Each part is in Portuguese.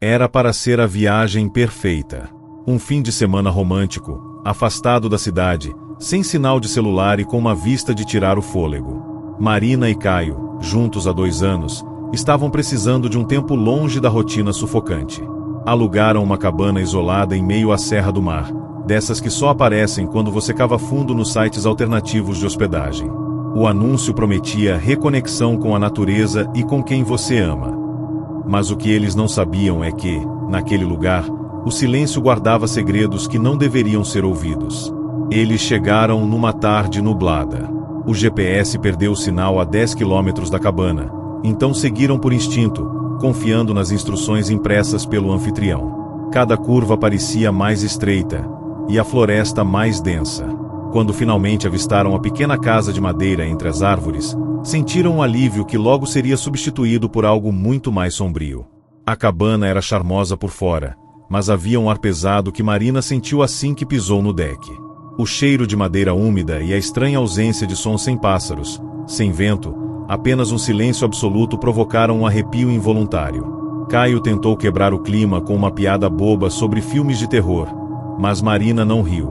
Era para ser a viagem perfeita. Um fim de semana romântico, afastado da cidade, sem sinal de celular e com uma vista de tirar o fôlego. Marina e Caio, juntos há 2 anos, estavam precisando de um tempo longe da rotina sufocante. Alugaram uma cabana isolada em meio à Serra do Mar, dessas que só aparecem quando você cava fundo nos sites alternativos de hospedagem. O anúncio prometia reconexão com a natureza e com quem você ama. Mas o que eles não sabiam é que, naquele lugar, o silêncio guardava segredos que não deveriam ser ouvidos. Eles chegaram numa tarde nublada. O GPS perdeu o sinal a 10 quilômetros da cabana, então seguiram por instinto, confiando nas instruções impressas pelo anfitrião. Cada curva parecia mais estreita, e a floresta mais densa. Quando finalmente avistaram a pequena casa de madeira entre as árvores, sentiram um alívio que logo seria substituído por algo muito mais sombrio. A cabana era charmosa por fora, mas havia um ar pesado que Marina sentiu assim que pisou no deck. O cheiro de madeira úmida e a estranha ausência de sons sem pássaros, sem vento, apenas um silêncio absoluto provocaram um arrepio involuntário. Caio tentou quebrar o clima com uma piada boba sobre filmes de terror, mas Marina não riu.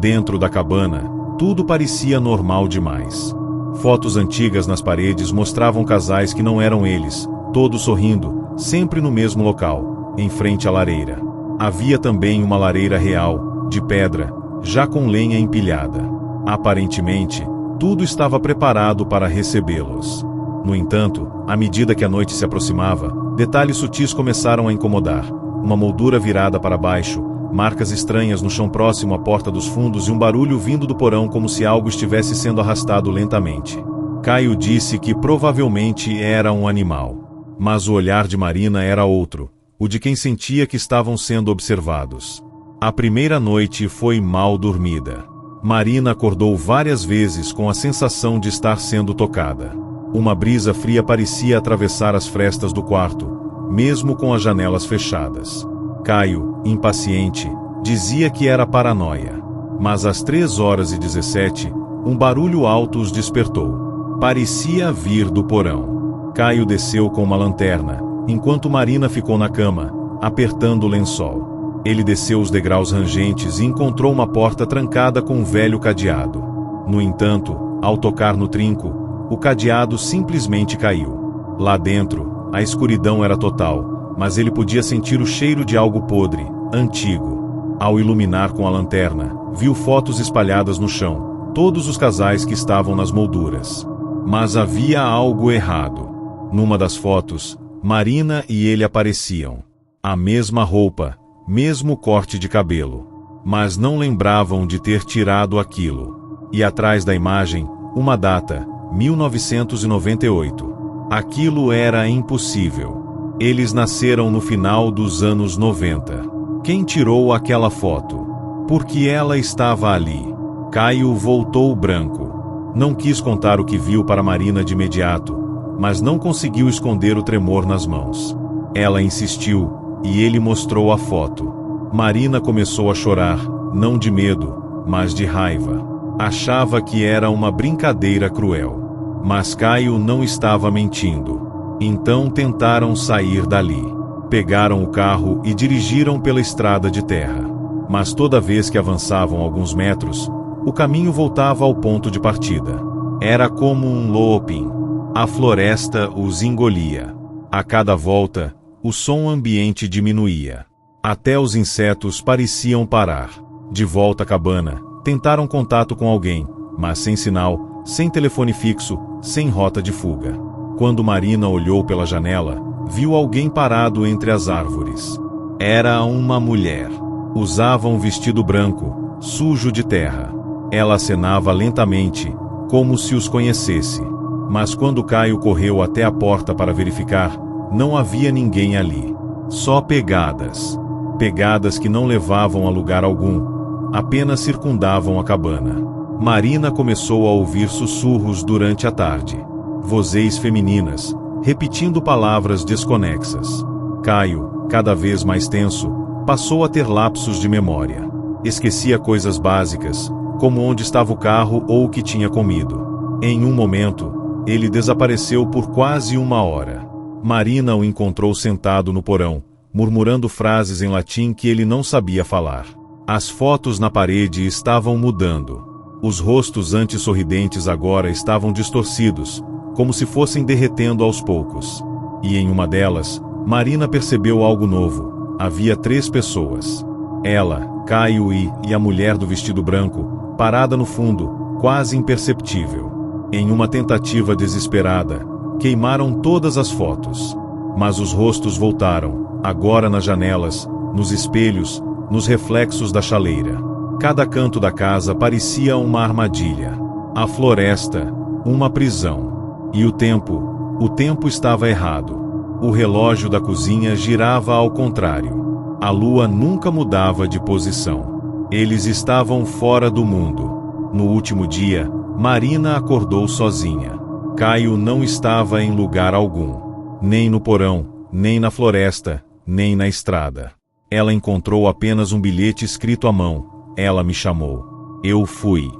Dentro da cabana, tudo parecia normal demais. Fotos antigas nas paredes mostravam casais que não eram eles, todos sorrindo, sempre no mesmo local, em frente à lareira. Havia também uma lareira real, de pedra, já com lenha empilhada. Aparentemente, tudo estava preparado para recebê-los. No entanto, à medida que a noite se aproximava, detalhes sutis começaram a incomodar. Uma moldura virada para baixo, marcas estranhas no chão próximo à porta dos fundos e um barulho vindo do porão como se algo estivesse sendo arrastado lentamente. Caio disse que provavelmente era um animal. Mas o olhar de Marina era outro, o de quem sentia que estavam sendo observados. A primeira noite foi mal dormida. Marina acordou várias vezes com a sensação de estar sendo tocada. Uma brisa fria parecia atravessar as frestas do quarto, mesmo com as janelas fechadas. Caio, impaciente, dizia que era paranoia. Mas às 3h17, um barulho alto os despertou. Parecia vir do porão. Caio desceu com uma lanterna, enquanto Marina ficou na cama, apertando o lençol. Ele desceu os degraus rangentes e encontrou uma porta trancada com um velho cadeado. No entanto, ao tocar no trinco, o cadeado simplesmente caiu. Lá dentro, a escuridão era total, mas ele podia sentir o cheiro de algo podre, antigo. Ao iluminar com a lanterna, viu fotos espalhadas no chão, todos os casais que estavam nas molduras. Mas havia algo errado. Numa das fotos, Marina e ele apareciam. A mesma roupa, mesmo corte de cabelo. Mas não lembravam de ter tirado aquilo. E atrás da imagem, uma data, 1998. Aquilo era impossível. Eles nasceram no final dos anos 90. Quem tirou aquela foto? Por que ela estava ali? Caio voltou branco. Não quis contar o que viu para Marina de imediato, mas não conseguiu esconder o tremor nas mãos. Ela insistiu, e ele mostrou a foto. Marina começou a chorar, não de medo, mas de raiva. Achava que era uma brincadeira cruel. Mas Caio não estava mentindo. Então tentaram sair dali. Pegaram o carro e dirigiram pela estrada de terra. Mas toda vez que avançavam alguns metros, o caminho voltava ao ponto de partida. Era como um looping. A floresta os engolia. A cada volta, o som ambiente diminuía. Até os insetos pareciam parar. De volta à cabana, tentaram contato com alguém, mas sem sinal, sem telefone fixo, sem rota de fuga. Quando Marina olhou pela janela, viu alguém parado entre as árvores. Era uma mulher. Usava um vestido branco, sujo de terra. Ela acenava lentamente, como se os conhecesse. Mas quando Caio correu até a porta para verificar, não havia ninguém ali. Só pegadas. Pegadas que não levavam a lugar algum, apenas circundavam a cabana. Marina começou a ouvir sussurros durante a tarde. Vozes femininas, repetindo palavras desconexas. Caio, cada vez mais tenso, passou a ter lapsos de memória. Esquecia coisas básicas, como onde estava o carro ou o que tinha comido. Em um momento, ele desapareceu por quase 1 hora. Marina o encontrou sentado no porão, murmurando frases em latim que ele não sabia falar. As fotos na parede estavam mudando. Os rostos antes sorridentes agora estavam distorcidos, como se fossem derretendo aos poucos. E em uma delas, Marina percebeu algo novo. Havia 3 pessoas. Ela, Caio e a mulher do vestido branco, parada no fundo, quase imperceptível. Em uma tentativa desesperada, queimaram todas as fotos. Mas os rostos voltaram, agora nas janelas, nos espelhos, nos reflexos da chaleira. Cada canto da casa parecia uma armadilha. A floresta, uma prisão. E o tempo estava errado. O relógio da cozinha girava ao contrário. A lua nunca mudava de posição. Eles estavam fora do mundo. No último dia, Marina acordou sozinha. Caio não estava em lugar algum. Nem no porão, nem na floresta, nem na estrada. Ela encontrou apenas um bilhete escrito à mão. Ela me chamou. Eu fui.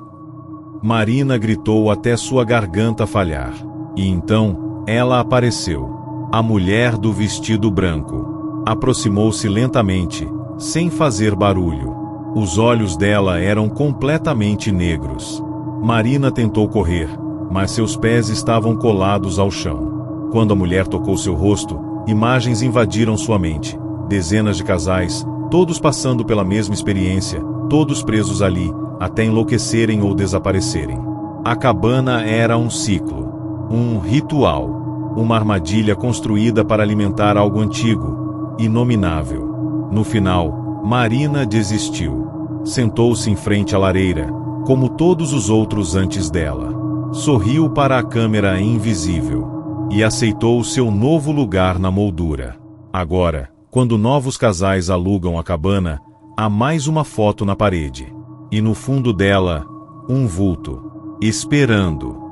Marina gritou até sua garganta falhar. E então, ela apareceu. A mulher do vestido branco. Aproximou-se lentamente, sem fazer barulho. Os olhos dela eram completamente negros. Marina tentou correr, mas seus pés estavam colados ao chão. Quando a mulher tocou seu rosto, imagens invadiram sua mente. Dezenas de casais, todos passando pela mesma experiência, todos presos ali, até enlouquecerem ou desaparecerem. A cabana era um ciclo, um ritual, uma armadilha construída para alimentar algo antigo, inominável. No final, Marina desistiu. Sentou-se em frente à lareira, como todos os outros antes dela. Sorriu para a câmera invisível e aceitou seu novo lugar na moldura. Agora, quando novos casais alugam a cabana, há mais uma foto na parede. E no fundo dela, um vulto, esperando.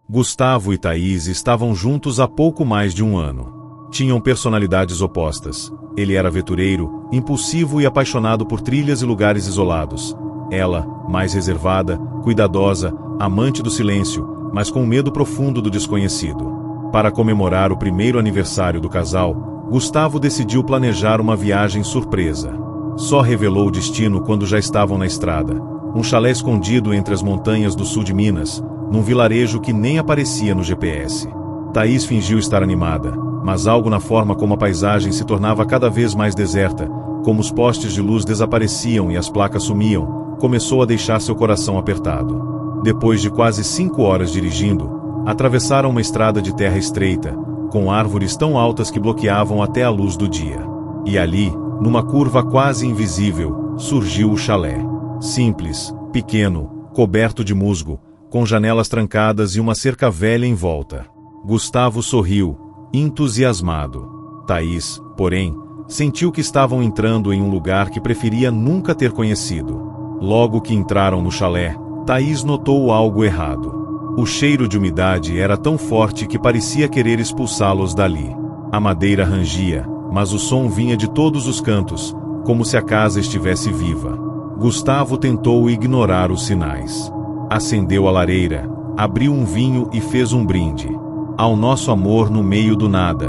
Gustavo e Thaís estavam juntos há pouco mais de 1 ano. Tinham personalidades opostas. Ele era aventureiro, impulsivo e apaixonado por trilhas e lugares isolados. Ela, mais reservada, cuidadosa, amante do silêncio, mas com medo profundo do desconhecido. Para comemorar o primeiro aniversário do casal, Gustavo decidiu planejar uma viagem surpresa. Só revelou o destino quando já estavam na estrada. Um chalé escondido entre as montanhas do sul de Minas, num vilarejo que nem aparecia no GPS. Thaís fingiu estar animada, mas algo na forma como a paisagem se tornava cada vez mais deserta, como os postes de luz desapareciam e as placas sumiam, começou a deixar seu coração apertado. Depois de quase 5 horas dirigindo, atravessaram uma estrada de terra estreita, com árvores tão altas que bloqueavam até a luz do dia. E ali, numa curva quase invisível, surgiu o chalé. Simples, pequeno, coberto de musgo, com janelas trancadas e uma cerca velha em volta. Gustavo sorriu, entusiasmado. Thaís, porém, sentiu que estavam entrando em um lugar que preferia nunca ter conhecido. Logo que entraram no chalé, Thaís notou algo errado. O cheiro de umidade era tão forte que parecia querer expulsá-los dali. A madeira rangia, mas o som vinha de todos os cantos, como se a casa estivesse viva. Gustavo tentou ignorar os sinais. Acendeu a lareira, abriu um vinho e fez um brinde. Ao nosso amor no meio do nada,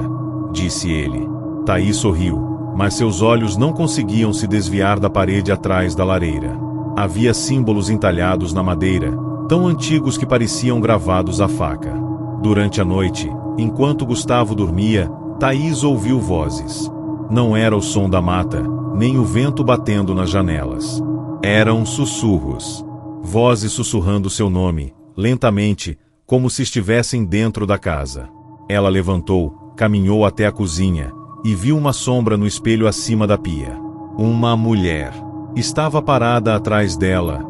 disse ele. Thaís sorriu, mas seus olhos não conseguiam se desviar da parede atrás da lareira. Havia símbolos entalhados na madeira, tão antigos que pareciam gravados à faca. Durante a noite, enquanto Gustavo dormia, Thaís ouviu vozes. Não era o som da mata, nem o vento batendo nas janelas. Eram sussurros. Vozes sussurrando seu nome, lentamente, como se estivessem dentro da casa. Ela levantou, caminhou até a cozinha, e viu uma sombra no espelho acima da pia. Uma mulher. Estava parada atrás dela,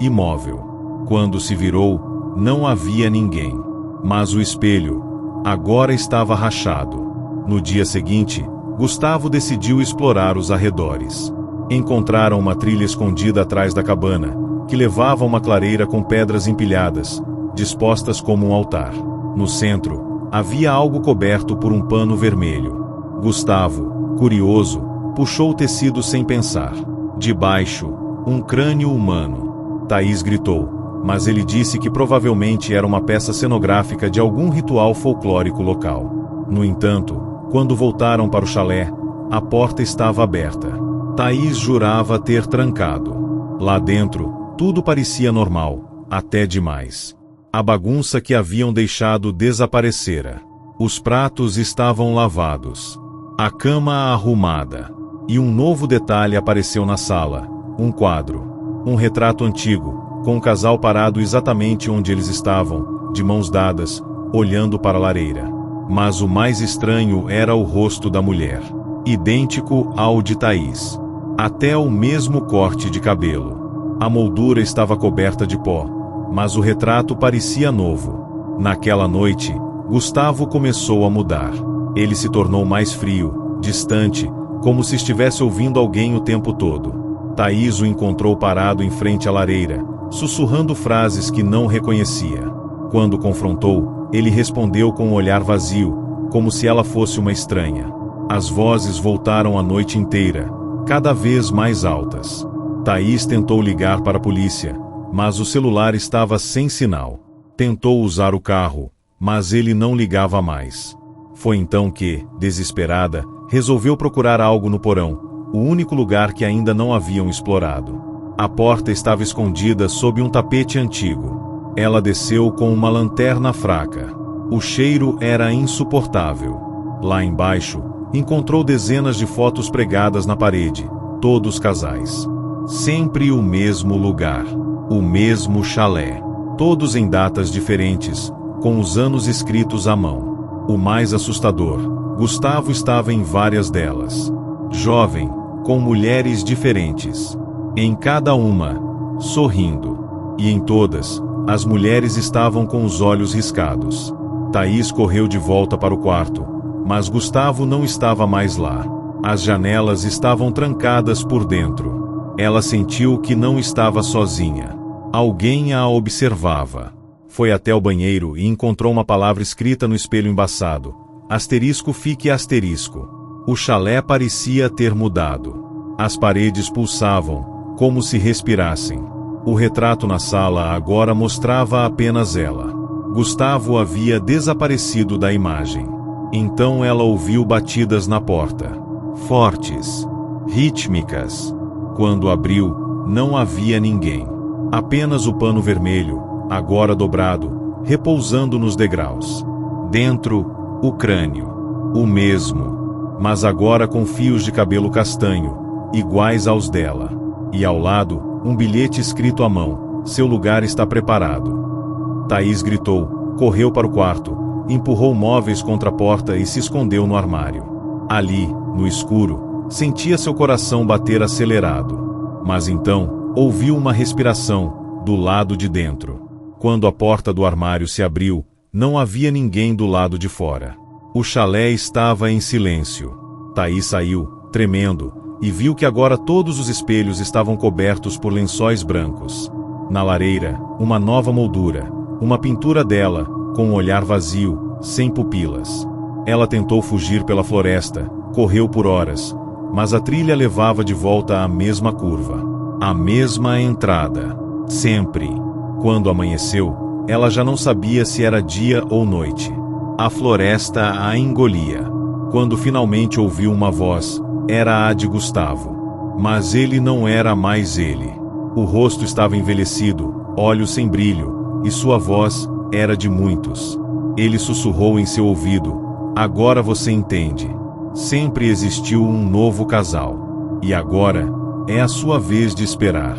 imóvel. Quando se virou, não havia ninguém. Mas o espelho, agora estava rachado. No dia seguinte, Gustavo decidiu explorar os arredores. Encontraram uma trilha escondida atrás da cabana, que levava a uma clareira com pedras empilhadas, dispostas como um altar. No centro, Havia algo coberto por um pano vermelho. Gustavo, curioso, puxou o tecido sem pensar. Debaixo, um crânio humano. Thaís gritou, mas ele disse que provavelmente era uma peça cenográfica de algum ritual folclórico local. No entanto, quando voltaram para o chalé, a porta estava aberta. Thaís jurava ter trancado. Lá dentro, tudo parecia normal, até demais. A bagunça que haviam deixado desaparecera. Os pratos estavam lavados. A cama arrumada. E um novo detalhe apareceu na sala. Um quadro. Um retrato antigo, com o casal parado exatamente onde eles estavam, de mãos dadas, olhando para a lareira. Mas o mais estranho era o rosto da mulher. Idêntico ao de Thaís. Até o mesmo corte de cabelo. A moldura estava coberta de pó, mas o retrato parecia novo. Naquela noite, Gustavo começou a mudar. Ele se tornou mais frio, distante, como se estivesse ouvindo alguém o tempo todo. Thaís o encontrou parado em frente à lareira, sussurrando frases que não reconhecia. Quando confrontou, ele respondeu com um olhar vazio, como se ela fosse uma estranha. As vozes voltaram a noite inteira, cada vez mais altas. Thaís tentou ligar para a polícia, mas o celular estava sem sinal. Tentou usar o carro, mas ele não ligava mais. Foi então que, desesperada, resolveu procurar algo no porão, o único lugar que ainda não haviam explorado. A porta estava escondida sob um tapete antigo. Ela desceu com uma lanterna fraca. O cheiro era insuportável. Lá embaixo, encontrou dezenas de fotos pregadas na parede, todos casais. Sempre o mesmo lugar, o mesmo chalé, todos em datas diferentes, com os anos escritos à mão. O mais assustador, Gustavo estava em várias delas. Jovem, com mulheres diferentes. Em cada uma, sorrindo. E em todas, as mulheres estavam com os olhos riscados. Thaís correu de volta para o quarto, mas Gustavo não estava mais lá. As janelas estavam trancadas por dentro. Ela sentiu que não estava sozinha. Alguém a observava. Foi até o banheiro e encontrou uma palavra escrita no espelho embaçado. Asterisco fique asterisco. O chalé parecia ter mudado. As paredes pulsavam, como se respirassem. O retrato na sala agora mostrava apenas ela. Gustavo havia desaparecido da imagem. Então ela ouviu batidas na porta. Fortes, rítmicas. Quando abriu, não havia ninguém. Apenas o pano vermelho, agora dobrado, repousando nos degraus. Dentro, o crânio. O mesmo, mas agora com fios de cabelo castanho, iguais aos dela. E ao lado, um bilhete escrito à mão: seu lugar está preparado. Thaís gritou, correu para o quarto, empurrou móveis contra a porta e se escondeu no armário. Ali, no escuro, sentia seu coração bater acelerado. Mas então, ouviu uma respiração, do lado de dentro. Quando a porta do armário se abriu, não havia ninguém do lado de fora. O chalé estava em silêncio. Thaís saiu, tremendo, e viu que agora todos os espelhos estavam cobertos por lençóis brancos. Na lareira, uma nova moldura, uma pintura dela, com um olhar vazio, sem pupilas. Ela tentou fugir pela floresta, correu por horas, mas a trilha levava de volta à mesma curva. A mesma entrada. Sempre. Quando amanheceu, ela já não sabia se era dia ou noite. A floresta a engolia. Quando finalmente ouviu uma voz, era a de Gustavo. Mas ele não era mais ele. O rosto estava envelhecido, olhos sem brilho, e sua voz era de muitos. Ele sussurrou em seu ouvido: agora você entende. Sempre existiu um novo casal. E agora, é a sua vez de esperar.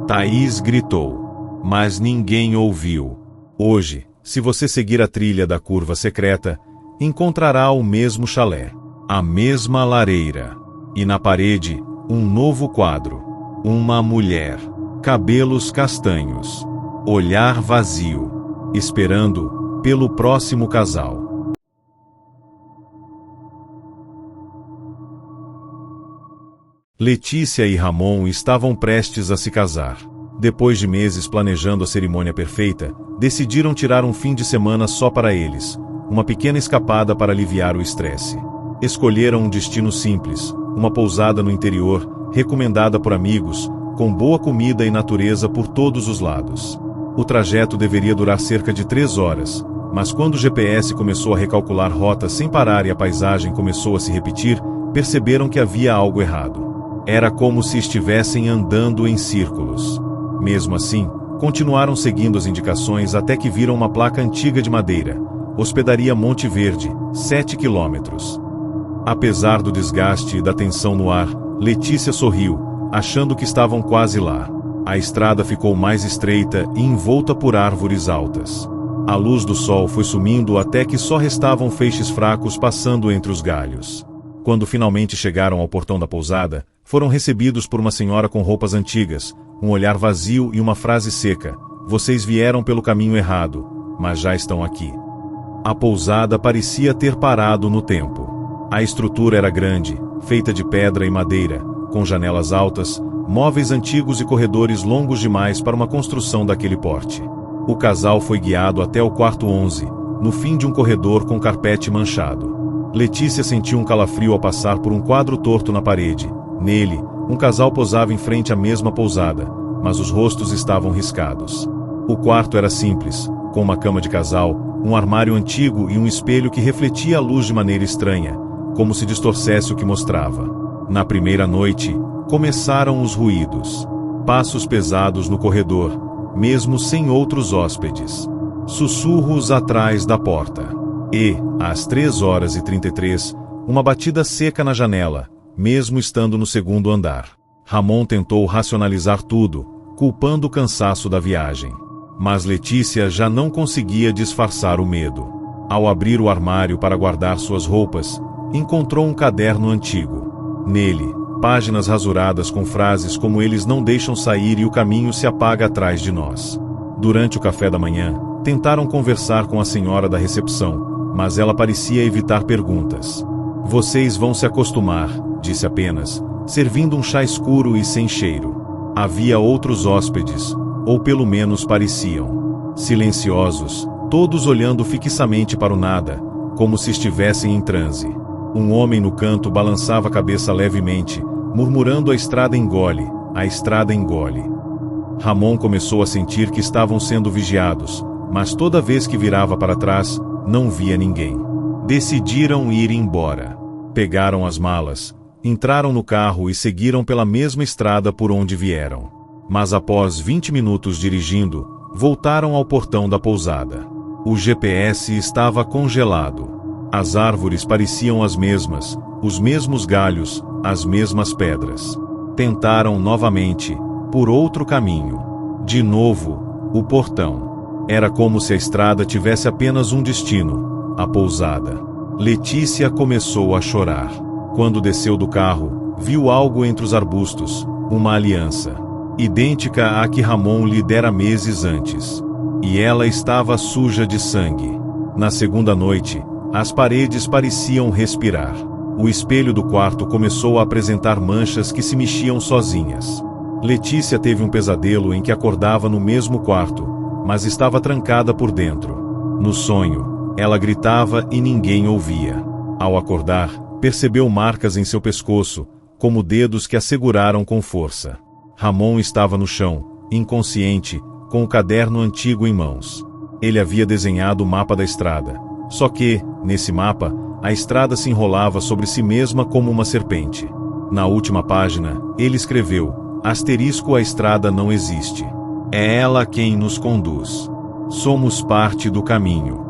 Thaís gritou. Mas ninguém ouviu. Hoje, se você seguir a trilha da curva secreta, encontrará o mesmo chalé, a mesma lareira. E na parede, um novo quadro. Uma mulher. Cabelos castanhos. Olhar vazio. Esperando pelo próximo casal. Letícia e Ramon estavam prestes a se casar. Depois de meses planejando a cerimônia perfeita, decidiram tirar um fim de semana só para eles, uma pequena escapada para aliviar o estresse. Escolheram um destino simples, uma pousada no interior, recomendada por amigos, com boa comida e natureza por todos os lados. O trajeto deveria durar cerca de 3 horas, mas quando o GPS começou a recalcular rotas sem parar e a paisagem começou a se repetir, perceberam que havia algo errado. Era como se estivessem andando em círculos. Mesmo assim, continuaram seguindo as indicações até que viram uma placa antiga de madeira: Hospedaria Monte Verde, 7 quilômetros. Apesar do desgaste e da tensão no ar, Letícia sorriu, achando que estavam quase lá. A estrada ficou mais estreita e envolta por árvores altas. A luz do sol foi sumindo até que só restavam feixes fracos passando entre os galhos. Quando finalmente chegaram ao portão da pousada, foram recebidos por uma senhora com roupas antigas, um olhar vazio e uma frase seca: "Vocês vieram pelo caminho errado, mas já estão aqui." A pousada parecia ter parado no tempo. A estrutura era grande, feita de pedra e madeira, com janelas altas, móveis antigos e corredores longos demais para uma construção daquele porte. O casal foi guiado até o quarto 11, no fim de um corredor com carpete manchado. Letícia sentiu um calafrio ao passar por um quadro torto na parede. Nele, um casal posava em frente à mesma pousada, mas os rostos estavam riscados. O quarto era simples, com uma cama de casal, um armário antigo e um espelho que refletia a luz de maneira estranha, como se distorcesse o que mostrava. Na primeira noite, começaram os ruídos. Passos pesados no corredor, mesmo sem outros hóspedes. Sussurros atrás da porta. E, às 3h33, uma batida seca na janela, mesmo estando no segundo andar. Ramon tentou racionalizar tudo, culpando o cansaço da viagem. Mas Letícia já não conseguia disfarçar o medo. Ao abrir o armário para guardar suas roupas, encontrou um caderno antigo. Nele, páginas rasuradas com frases como "Eles não deixam sair e o caminho se apaga atrás de nós." Durante o café da manhã, tentaram conversar com a senhora da recepção, mas ela parecia evitar perguntas. "Vocês vão se acostumar", disse apenas, servindo um chá escuro e sem cheiro. Havia outros hóspedes, ou pelo menos pareciam. Silenciosos, todos olhando fixamente para o nada, como se estivessem em transe. Um homem no canto balançava a cabeça levemente, murmurando: "A estrada engole, a estrada engole." Ramon começou a sentir que estavam sendo vigiados, mas toda vez que virava para trás, não via ninguém. Decidiram ir embora. Pegaram as malas, entraram no carro e seguiram pela mesma estrada por onde vieram. Mas após 20 minutos dirigindo, voltaram ao portão da pousada. O GPS estava congelado. As árvores pareciam as mesmas, os mesmos galhos, as mesmas pedras. Tentaram novamente, por outro caminho. De novo, o portão. Era como se a estrada tivesse apenas um destino: a pousada. Letícia começou a chorar. Quando desceu do carro, viu algo entre os arbustos: uma aliança, idêntica à que Ramon lhe dera meses antes. E ela estava suja de sangue. Na segunda noite, as paredes pareciam respirar. O espelho do quarto começou a apresentar manchas que se mexiam sozinhas. Letícia teve um pesadelo em que acordava no mesmo quarto, mas estava trancada por dentro. No sonho, ela gritava e ninguém ouvia. Ao acordar, percebeu marcas em seu pescoço, como dedos que a seguraram com força. Ramon estava no chão, inconsciente, com o caderno antigo em mãos. Ele havia desenhado o mapa da estrada. Só que, nesse mapa, a estrada se enrolava sobre si mesma como uma serpente. Na última página, ele escreveu: "Asterisco, a estrada não existe. É ela quem nos conduz. Somos parte do caminho."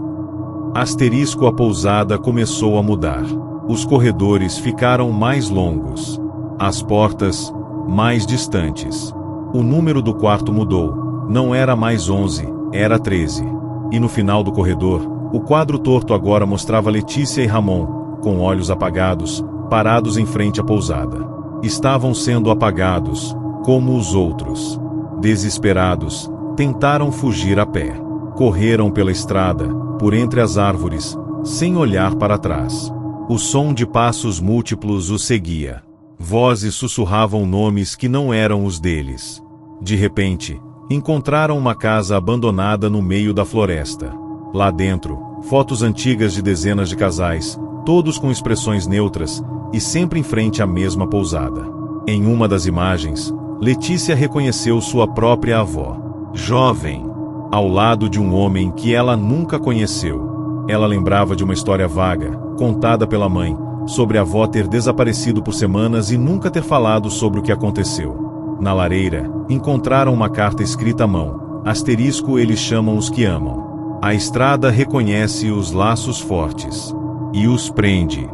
Asterisco, a pousada começou a mudar. Os corredores ficaram mais longos. As portas, mais distantes. O número do quarto mudou. Não era mais 11, era 13. E no final do corredor, o quadro torto agora mostrava Letícia e Ramon, com olhos apagados, parados em frente à pousada. Estavam sendo apagados, como os outros. Desesperados, tentaram fugir a pé. Correram pela estrada, por entre as árvores, sem olhar para trás. O som de passos múltiplos os seguia. Vozes sussurravam nomes que não eram os deles. De repente, encontraram uma casa abandonada no meio da floresta. Lá dentro, fotos antigas de dezenas de casais, todos com expressões neutras, e sempre em frente à mesma pousada. Em uma das imagens, Letícia reconheceu sua própria avó, jovem, ao lado de um homem que ela nunca conheceu. Ela lembrava de uma história vaga, contada pela mãe, sobre a avó ter desaparecido por semanas e nunca ter falado sobre o que aconteceu. Na lareira, encontraram uma carta escrita à mão, asterisco eles chamam os que amam. A estrada reconhece os laços fortes e os prende.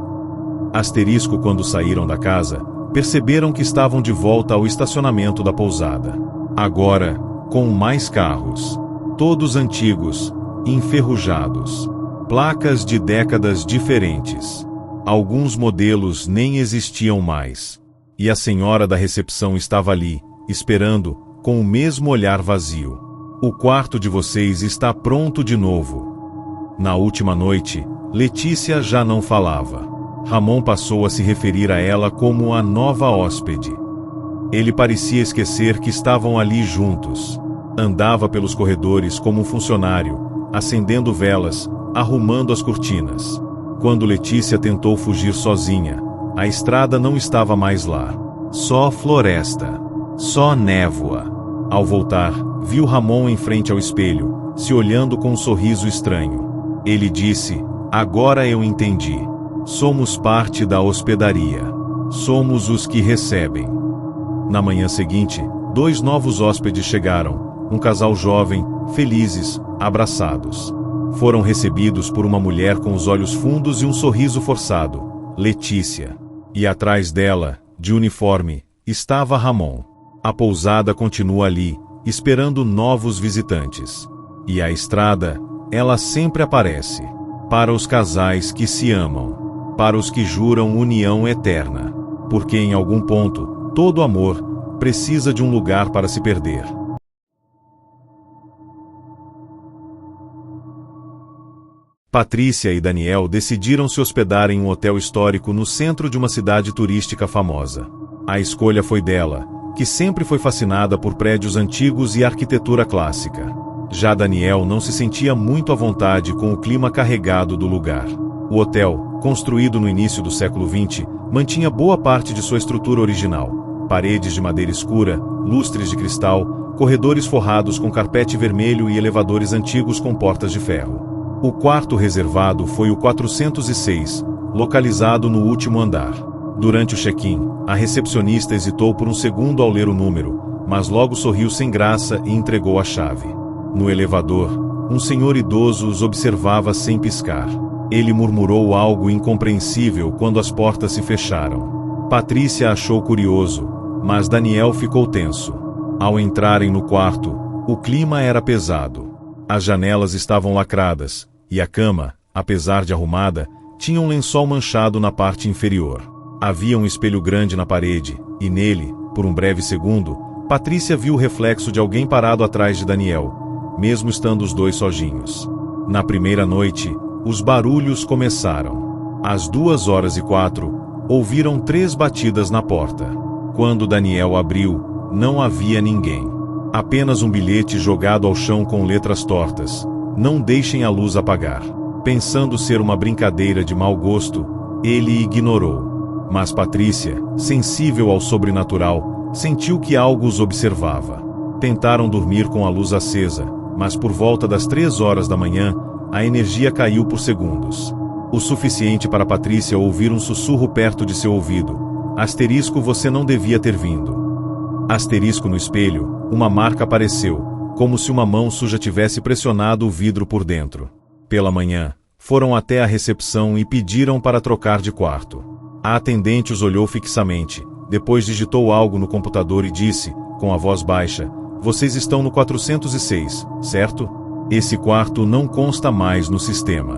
Asterisco quando saíram da casa, perceberam que estavam de volta ao estacionamento da pousada. Agora, com mais carros, todos antigos, enferrujados. Placas de décadas diferentes. Alguns modelos nem existiam mais. E a senhora da recepção estava ali, esperando, com o mesmo olhar vazio. O quarto de vocês está pronto de novo. Na última noite, Letícia já não falava. Ramon passou a se referir a ela como a nova hóspede. Ele parecia esquecer que estavam ali juntos. Andava pelos corredores como um funcionário, acendendo velas, arrumando as cortinas. Quando Letícia tentou fugir sozinha, a estrada não estava mais lá. Só floresta. Só névoa. Ao voltar, viu Ramon em frente ao espelho, se olhando com um sorriso estranho. Ele disse: "Agora eu entendi. Somos parte da hospedaria. Somos os que recebem." Na manhã seguinte, 2 novos hóspedes chegaram, um casal jovem, felizes, abraçados. Foram recebidos por uma mulher com os olhos fundos e um sorriso forçado, Letícia. E atrás dela, de uniforme, estava Ramon. A pousada continua ali, esperando novos visitantes. E a estrada, ela sempre aparece. Para os casais que se amam. Para os que juram união eterna. Porque em algum ponto, todo amor precisa de um lugar para se perder. Patrícia e Daniel decidiram se hospedar em um hotel histórico no centro de uma cidade turística famosa. A escolha foi dela, que sempre foi fascinada por prédios antigos e arquitetura clássica. Já Daniel não se sentia muito à vontade com o clima carregado do lugar. O hotel, construído no início do século XX, mantinha boa parte de sua estrutura original. Paredes de madeira escura, lustres de cristal, corredores forrados com carpete vermelho e elevadores antigos com portas de ferro. O quarto reservado foi o 406, localizado no último andar. Durante o check-in, a recepcionista hesitou por um segundo ao ler o número, mas logo sorriu sem graça e entregou a chave. No elevador, um senhor idoso os observava sem piscar. Ele murmurou algo incompreensível quando as portas se fecharam. Patrícia achou curioso, mas Daniel ficou tenso. Ao entrarem no quarto, o clima era pesado. As janelas estavam lacradas, e a cama, apesar de arrumada, tinha um lençol manchado na parte inferior. Havia um espelho grande na parede, e nele, por um breve segundo, Patrícia viu o reflexo de alguém parado atrás de Daniel, mesmo estando os dois sozinhos. Na primeira noite, os barulhos começaram. Às 2h04, ouviram 3 batidas na porta. Quando Daniel abriu, não havia ninguém. Apenas um bilhete jogado ao chão com letras tortas. Não deixem a luz apagar. Pensando ser uma brincadeira de mau gosto, ele ignorou. Mas Patrícia, sensível ao sobrenatural, sentiu que algo os observava. Tentaram dormir com a luz acesa, mas por volta das 3h da manhã, a energia caiu por segundos. O suficiente para Patrícia ouvir um sussurro perto de seu ouvido. Asterisco, você não devia ter vindo. Asterisco no espelho, uma marca apareceu, como se uma mão suja tivesse pressionado o vidro por dentro. Pela manhã, foram até a recepção e pediram para trocar de quarto. A atendente os olhou fixamente, depois digitou algo no computador e disse, com a voz baixa, vocês estão no 406, certo? Esse quarto não consta mais no sistema.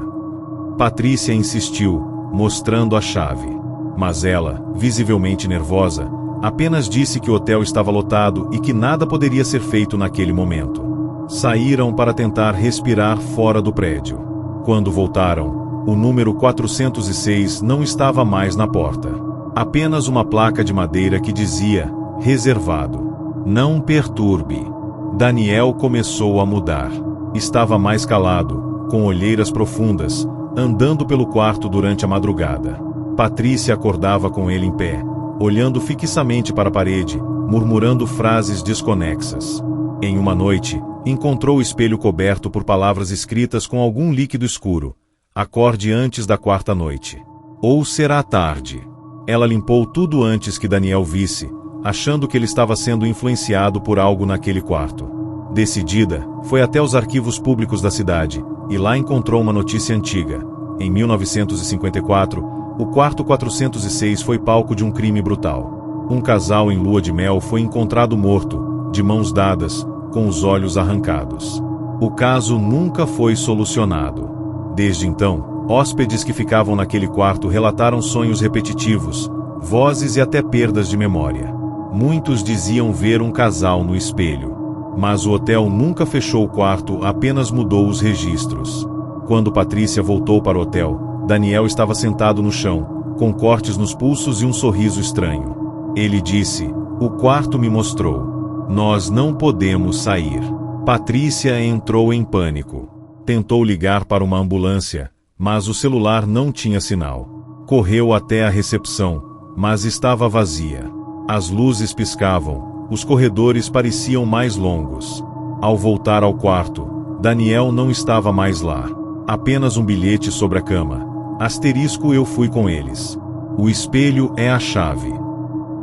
Patrícia insistiu, mostrando a chave. Mas ela, visivelmente nervosa, apenas disse que o hotel estava lotado e que nada poderia ser feito naquele momento. Saíram para tentar respirar fora do prédio. Quando voltaram, o número 406 não estava mais na porta. Apenas uma placa de madeira que dizia, reservado. Não perturbe. Daniel começou a mudar. Estava mais calado, com olheiras profundas, andando pelo quarto durante a madrugada. Patrícia acordava com ele em pé, olhando fixamente para a parede, murmurando frases desconexas. Em uma noite, encontrou o espelho coberto por palavras escritas com algum líquido escuro. Acorde antes da quarta noite. Ou será tarde. Ela limpou tudo antes que Daniel visse, achando que ele estava sendo influenciado por algo naquele quarto. Decidida, foi até os arquivos públicos da cidade, e lá encontrou uma notícia antiga. Em 1954, o quarto 406 foi palco de um crime brutal. Um casal em lua de mel foi encontrado morto, de mãos dadas, com os olhos arrancados. O caso nunca foi solucionado. Desde então, hóspedes que ficavam naquele quarto relataram sonhos repetitivos, vozes e até perdas de memória. Muitos diziam ver um casal no espelho. Mas o hotel nunca fechou o quarto, apenas mudou os registros. Quando Patrícia voltou para o hotel, Daniel estava sentado no chão, com cortes nos pulsos e um sorriso estranho. Ele disse: "O quarto me mostrou. Nós não podemos sair." Patrícia entrou em pânico. Tentou ligar para uma ambulância, mas o celular não tinha sinal. Correu até a recepção, mas estava vazia. As luzes piscavam, os corredores pareciam mais longos. Ao voltar ao quarto, Daniel não estava mais lá. Apenas um bilhete sobre a cama. Asterisco, eu fui com eles. O espelho é a chave.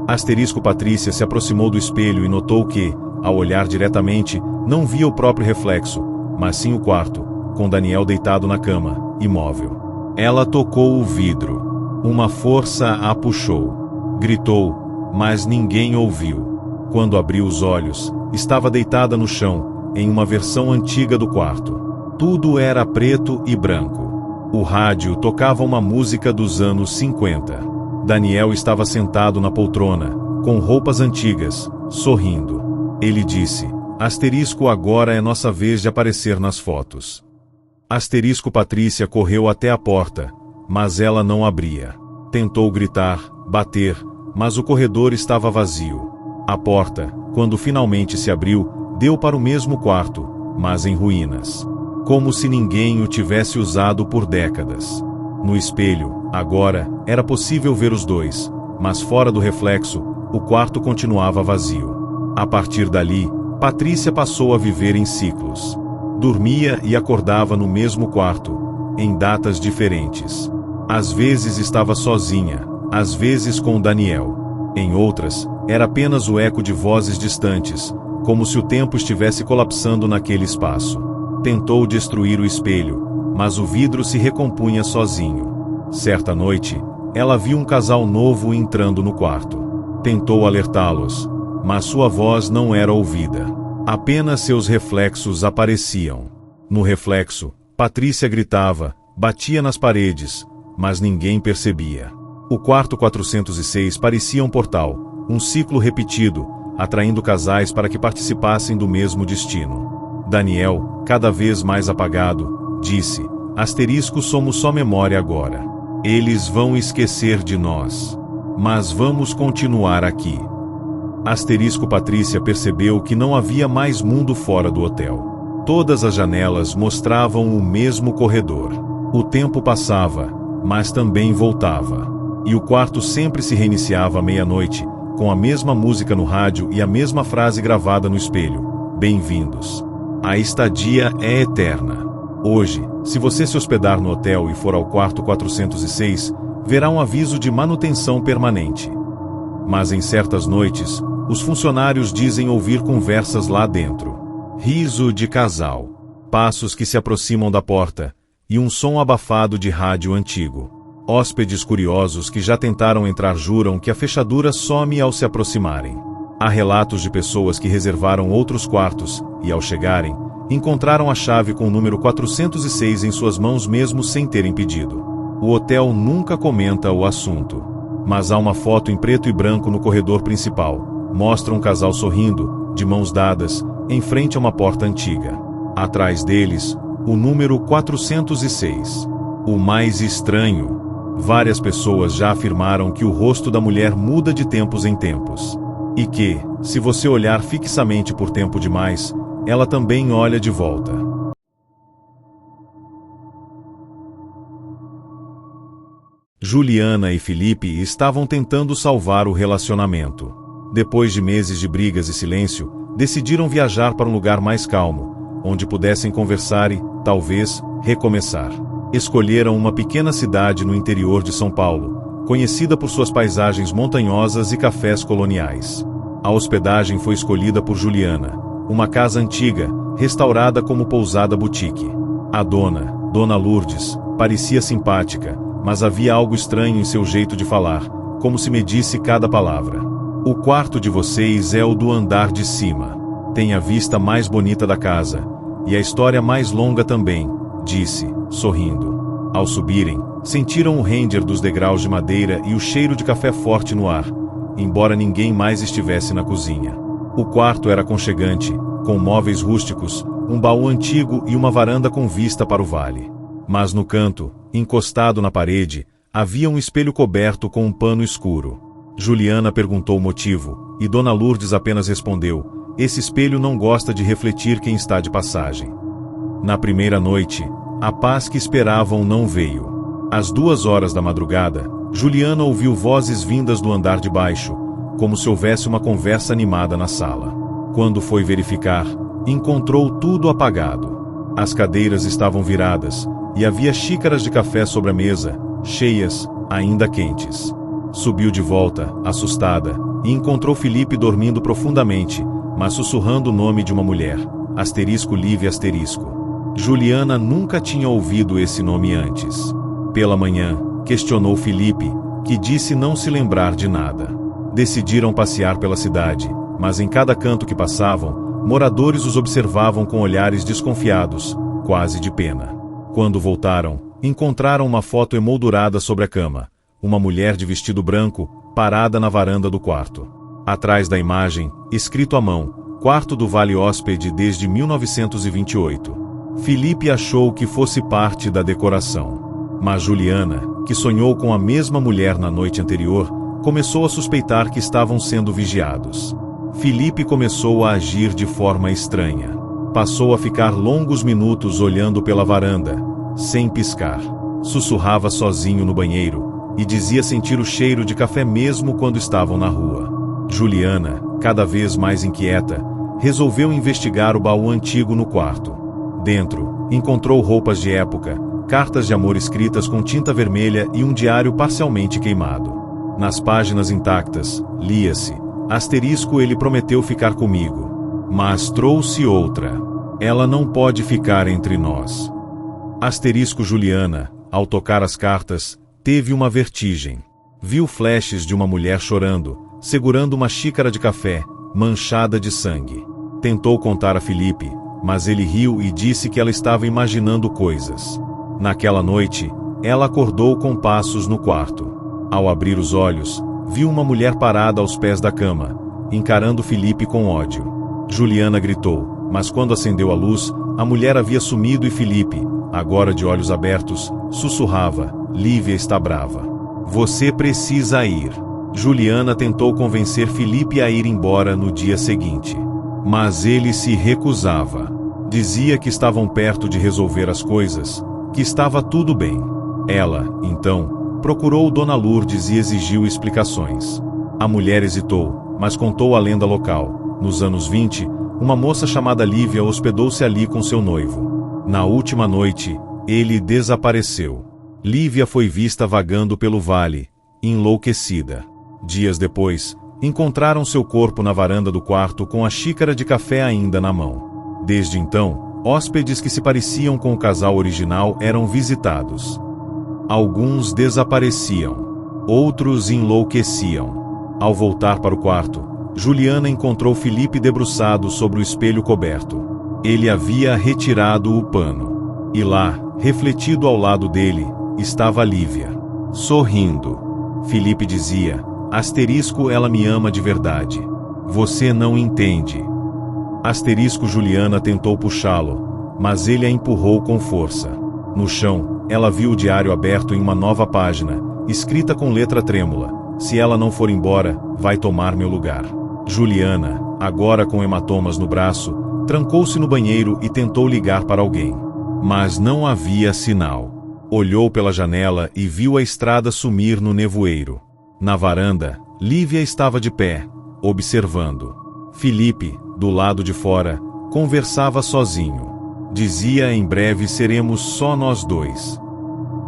Asterisco. Patrícia se aproximou do espelho e notou que, ao olhar diretamente, não via o próprio reflexo, mas sim o quarto, com Daniel deitado na cama, imóvel. Ela tocou o vidro. Uma força a puxou. Gritou, mas ninguém ouviu. Quando abriu os olhos, estava deitada no chão, em uma versão antiga do quarto. Tudo era preto e branco. O rádio tocava uma música dos anos 50. Daniel estava sentado na poltrona, com roupas antigas, sorrindo. Ele disse: "Asterisco, agora é nossa vez de aparecer nas fotos." Asterisco. Patrícia correu até a porta, mas ela não abria. Tentou gritar, bater, mas o corredor estava vazio. A porta, quando finalmente se abriu, deu para o mesmo quarto, mas em ruínas. Como se ninguém o tivesse usado por décadas. No espelho, agora, era possível ver os dois, mas fora do reflexo, o quarto continuava vazio. A partir dali, Patrícia passou a viver em ciclos. Dormia e acordava no mesmo quarto, em datas diferentes. Às vezes estava sozinha, às vezes com Daniel. Em outras, era apenas o eco de vozes distantes, como se o tempo estivesse colapsando naquele espaço. Tentou destruir o espelho, mas o vidro se recompunha sozinho. Certa noite, ela viu um casal novo entrando no quarto. Tentou alertá-los, mas sua voz não era ouvida. Apenas seus reflexos apareciam. No reflexo, Patrícia gritava, batia nas paredes, mas ninguém percebia. O quarto 406 parecia um portal, um ciclo repetido, atraindo casais para que participassem do mesmo destino. Daniel, cada vez mais apagado, disse: "Asterisco, somos só memória agora. Eles vão esquecer de nós. Mas vamos continuar aqui." Asterisco. Patrícia percebeu que não havia mais mundo fora do hotel. Todas as janelas mostravam o mesmo corredor. O tempo passava, mas também voltava. E o quarto sempre se reiniciava à meia-noite, com a mesma música no rádio e a mesma frase gravada no espelho: "Bem-vindos. A estadia é eterna." Hoje, se você se hospedar no hotel e for ao quarto 406, verá um aviso de manutenção permanente. Mas em certas noites, os funcionários dizem ouvir conversas lá dentro. Riso de casal, passos que se aproximam da porta, e um som abafado de rádio antigo. Hóspedes curiosos que já tentaram entrar juram que a fechadura some ao se aproximarem. Há relatos de pessoas que reservaram outros quartos, e ao chegarem, encontraram a chave com o número 406 em suas mãos mesmo sem terem pedido. O hotel nunca comenta o assunto. Mas há uma foto em preto e branco no corredor principal. Mostra um casal sorrindo, de mãos dadas, em frente a uma porta antiga. Atrás deles, o número 406. O mais estranho. Várias pessoas já afirmaram que o rosto da mulher muda de tempos em tempos. E que, se você olhar fixamente por tempo demais, ela também olha de volta. Juliana e Felipe estavam tentando salvar o relacionamento. Depois de meses de brigas e silêncio, decidiram viajar para um lugar mais calmo, onde pudessem conversar e, talvez, recomeçar. Escolheram uma pequena cidade no interior de São Paulo, conhecida por suas paisagens montanhosas e cafés coloniais. A hospedagem foi escolhida por Juliana, uma casa antiga, restaurada como pousada boutique. A Dona Lourdes, parecia simpática, mas havia algo estranho em seu jeito de falar, como se medisse cada palavra. O quarto de vocês é o do andar de cima. Tem a vista mais bonita da casa, e a história mais longa também, disse, sorrindo. Ao subirem, sentiram o render dos degraus de madeira e o cheiro de café forte no ar, embora ninguém mais estivesse na cozinha. O quarto era aconchegante, com móveis rústicos, um baú antigo e uma varanda com vista para o vale. Mas no canto, encostado na parede, havia um espelho coberto com um pano escuro. Juliana perguntou o motivo, e Dona Lourdes apenas respondeu: esse espelho não gosta de refletir quem está de passagem. Na primeira noite, a paz que esperavam não veio. Às 2 horas da madrugada, Juliana ouviu vozes vindas do andar de baixo, como se houvesse uma conversa animada na sala. Quando foi verificar, encontrou tudo apagado. As cadeiras estavam viradas, e havia xícaras de café sobre a mesa, cheias, ainda quentes. Subiu de volta, assustada, e encontrou Felipe dormindo profundamente, mas sussurrando o nome de uma mulher, *Lívia*. Juliana nunca tinha ouvido esse nome antes. Pela manhã, questionou Felipe, que disse não se lembrar de nada. Decidiram passear pela cidade, mas em cada canto que passavam, moradores os observavam com olhares desconfiados, quase de pena. Quando voltaram, encontraram uma foto emoldurada sobre a cama, uma mulher de vestido branco, parada na varanda do quarto. Atrás da imagem, escrito à mão, quarto do Vale Hóspede desde 1928. Felipe achou que fosse parte da decoração. Mas Juliana, que sonhou com a mesma mulher na noite anterior, começou a suspeitar que estavam sendo vigiados. Felipe começou a agir de forma estranha. Passou a ficar longos minutos olhando pela varanda, sem piscar. Sussurrava sozinho no banheiro, e dizia sentir o cheiro de café mesmo quando estavam na rua. Juliana, cada vez mais inquieta, resolveu investigar o baú antigo no quarto. Dentro, encontrou roupas de época, cartas de amor escritas com tinta vermelha e um diário parcialmente queimado. Nas páginas intactas, lia-se: ele prometeu ficar comigo, mas trouxe outra. Ela não pode ficar entre nós. Juliana, ao tocar as cartas, teve uma vertigem. Viu flashes de uma mulher chorando, segurando uma xícara de café, manchada de sangue. Tentou contar a Felipe, mas ele riu e disse que ela estava imaginando coisas. Naquela noite, ela acordou com passos no quarto. Ao abrir os olhos, viu uma mulher parada aos pés da cama, encarando Felipe com ódio. Juliana gritou, mas quando acendeu a luz, a mulher havia sumido e Felipe, agora de olhos abertos, sussurrava: Lívia está brava. Você precisa ir. Juliana tentou convencer Felipe a ir embora no dia seguinte. Mas ele se recusava. Dizia que estavam perto de resolver as coisas, que estava tudo bem. Ela, então, procurou Dona Lourdes e exigiu explicações. A mulher hesitou, mas contou a lenda local. Nos anos 20, uma moça chamada Lívia hospedou-se ali com seu noivo. Na última noite, ele desapareceu. Lívia foi vista vagando pelo vale, enlouquecida. Dias depois, encontraram seu corpo na varanda do quarto com a xícara de café ainda na mão. Desde então, hóspedes que se pareciam com o casal original eram visitados. Alguns desapareciam. Outros enlouqueciam. Ao voltar para o quarto, Juliana encontrou Felipe debruçado sobre o espelho coberto. Ele havia retirado o pano. E lá, refletido ao lado dele, estava Lívia, sorrindo. Felipe dizia: ela me ama de verdade. Você não entende. Juliana tentou puxá-lo, mas ele a empurrou com força. No chão, ela viu o diário aberto em uma nova página, escrita com letra trêmula: se ela não for embora, vai tomar meu lugar. Juliana, agora com hematomas no braço, trancou-se no banheiro e tentou ligar para alguém. Mas não havia sinal. Olhou pela janela e viu a estrada sumir no nevoeiro. Na varanda, Lívia estava de pé, observando. Felipe, do lado de fora, conversava sozinho. Dizia: em breve seremos só nós dois.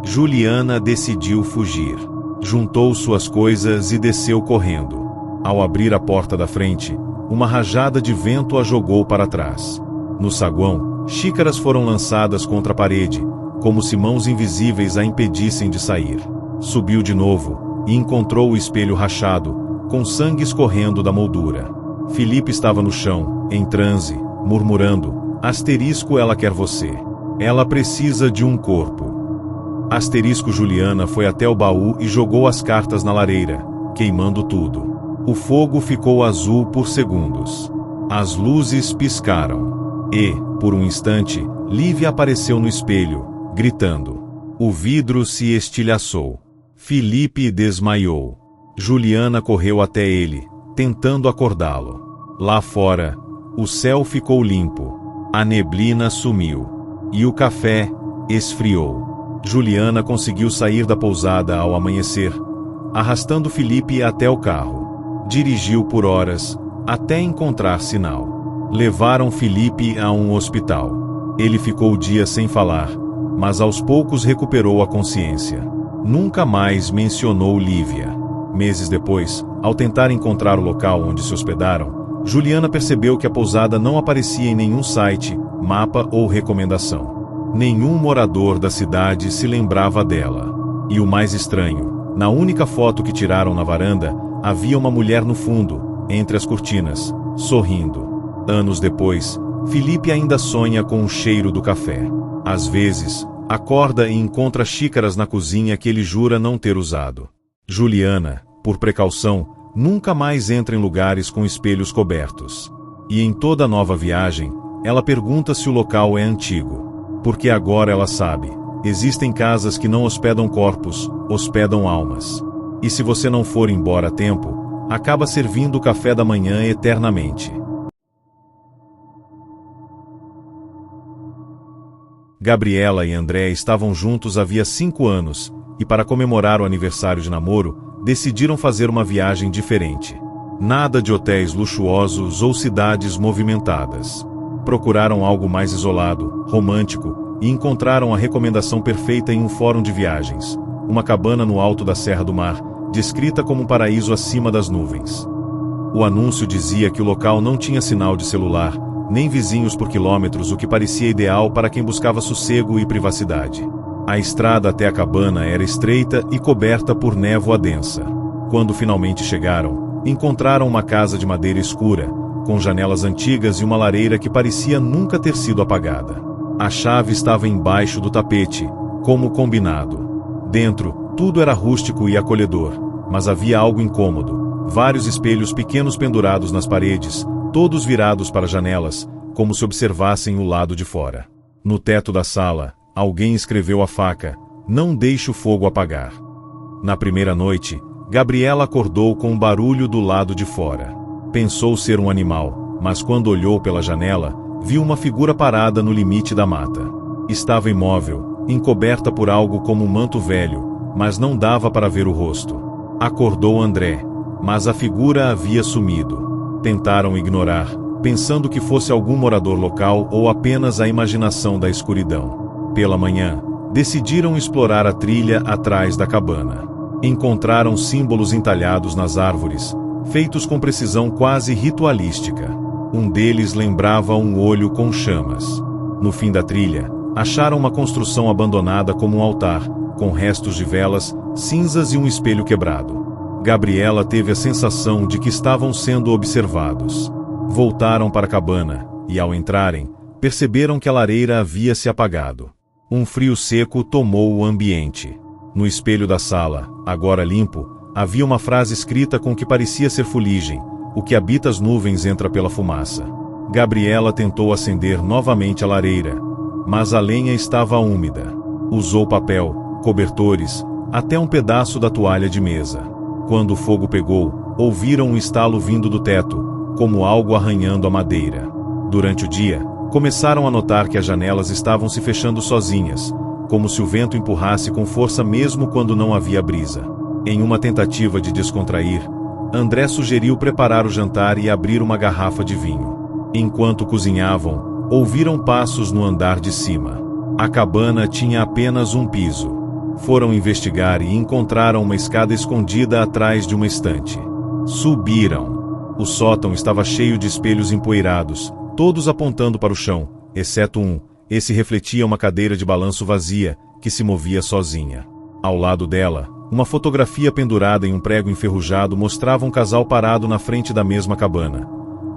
Juliana decidiu fugir. Juntou suas coisas e desceu correndo. Ao abrir a porta da frente, uma rajada de vento a jogou para trás. No saguão, xícaras foram lançadas contra a parede, como se mãos invisíveis a impedissem de sair. Subiu de novo e encontrou o espelho rachado, com sangue escorrendo da moldura. Felipe estava no chão, em transe, murmurando: asterisco, ela quer você. Ela precisa de um corpo. Asterisco. Juliana foi até o baú e jogou as cartas na lareira, queimando tudo. O fogo ficou azul por segundos. As luzes piscaram. E, por um instante, Lívia apareceu no espelho, gritando. O vidro se estilhaçou. Felipe desmaiou. Juliana correu até ele, tentando acordá-lo. Lá fora, o céu ficou limpo. A neblina sumiu. E o café esfriou. Juliana conseguiu sair da pousada ao amanhecer, arrastando Felipe até o carro. Dirigiu por horas, até encontrar sinal. Levaram Felipe a um hospital. Ele ficou o dia sem falar, mas aos poucos recuperou a consciência. Nunca mais mencionou Lívia. Meses depois, ao tentar encontrar o local onde se hospedaram, Juliana percebeu que a pousada não aparecia em nenhum site, mapa ou recomendação. Nenhum morador da cidade se lembrava dela. E o mais estranho, na única foto que tiraram na varanda, havia uma mulher no fundo, entre as cortinas, sorrindo. Anos depois, Felipe ainda sonha com o cheiro do café. Às vezes, acorda e encontra xícaras na cozinha que ele jura não ter usado. Juliana, por precaução, nunca mais entra em lugares com espelhos cobertos. E em toda nova viagem, ela pergunta se o local é antigo. Porque agora ela sabe, existem casas que não hospedam corpos, hospedam almas. E se você não for embora a tempo, acaba servindo o café da manhã eternamente. Gabriela e André estavam juntos havia 5 anos, e para comemorar o aniversário de namoro, decidiram fazer uma viagem diferente. Nada de hotéis luxuosos ou cidades movimentadas. Procuraram algo mais isolado, romântico, e encontraram a recomendação perfeita em um fórum de viagens. Uma cabana no alto da Serra do Mar, descrita como um paraíso acima das nuvens. O anúncio dizia que o local não tinha sinal de celular, nem vizinhos por quilômetros, o que parecia ideal para quem buscava sossego e privacidade. A estrada até a cabana era estreita e coberta por névoa densa. Quando finalmente chegaram, encontraram uma casa de madeira escura, com janelas antigas e uma lareira que parecia nunca ter sido apagada. A chave estava embaixo do tapete, como combinado. Dentro, tudo era rústico e acolhedor, mas havia algo incômodo. Vários espelhos pequenos pendurados nas paredes, todos virados para janelas, como se observassem o lado de fora. No teto da sala, alguém escreveu a faca: "Não deixe o fogo apagar". Na primeira noite, Gabriela acordou com um barulho do lado de fora. Pensou ser um animal, mas quando olhou pela janela, viu uma figura parada no limite da mata. Estava imóvel, encoberta por algo como um manto velho, mas não dava para ver o rosto. Acordou André, mas a figura havia sumido. Tentaram ignorar, pensando que fosse algum morador local ou apenas a imaginação da escuridão. Pela manhã, decidiram explorar a trilha atrás da cabana. Encontraram símbolos entalhados nas árvores, feitos com precisão quase ritualística. Um deles lembrava um olho com chamas. No fim da trilha, acharam uma construção abandonada como um altar, com restos de velas, cinzas e um espelho quebrado. Gabriela teve a sensação de que estavam sendo observados. Voltaram para a cabana, e ao entrarem, perceberam que a lareira havia se apagado. Um frio seco tomou o ambiente. No espelho da sala, agora limpo, havia uma frase escrita com o que parecia ser fuligem: "O que habita as nuvens entra pela fumaça". Gabriela tentou acender novamente a lareira, mas a lenha estava úmida. Usou papel, cobertores, até um pedaço da toalha de mesa. Quando o fogo pegou, ouviram um estalo vindo do teto, como algo arranhando a madeira. Durante o dia, começaram a notar que as janelas estavam se fechando sozinhas, como se o vento empurrasse com força mesmo quando não havia brisa. Em uma tentativa de descontrair, André sugeriu preparar o jantar e abrir uma garrafa de vinho. Enquanto cozinhavam, ouviram passos no andar de cima. A cabana tinha apenas um piso. Foram investigar e encontraram uma escada escondida atrás de uma estante. Subiram. O sótão estava cheio de espelhos empoeirados, todos apontando para o chão, exceto um. Esse refletia uma cadeira de balanço vazia, que se movia sozinha. Ao lado dela, uma fotografia pendurada em um prego enferrujado mostrava um casal parado na frente da mesma cabana,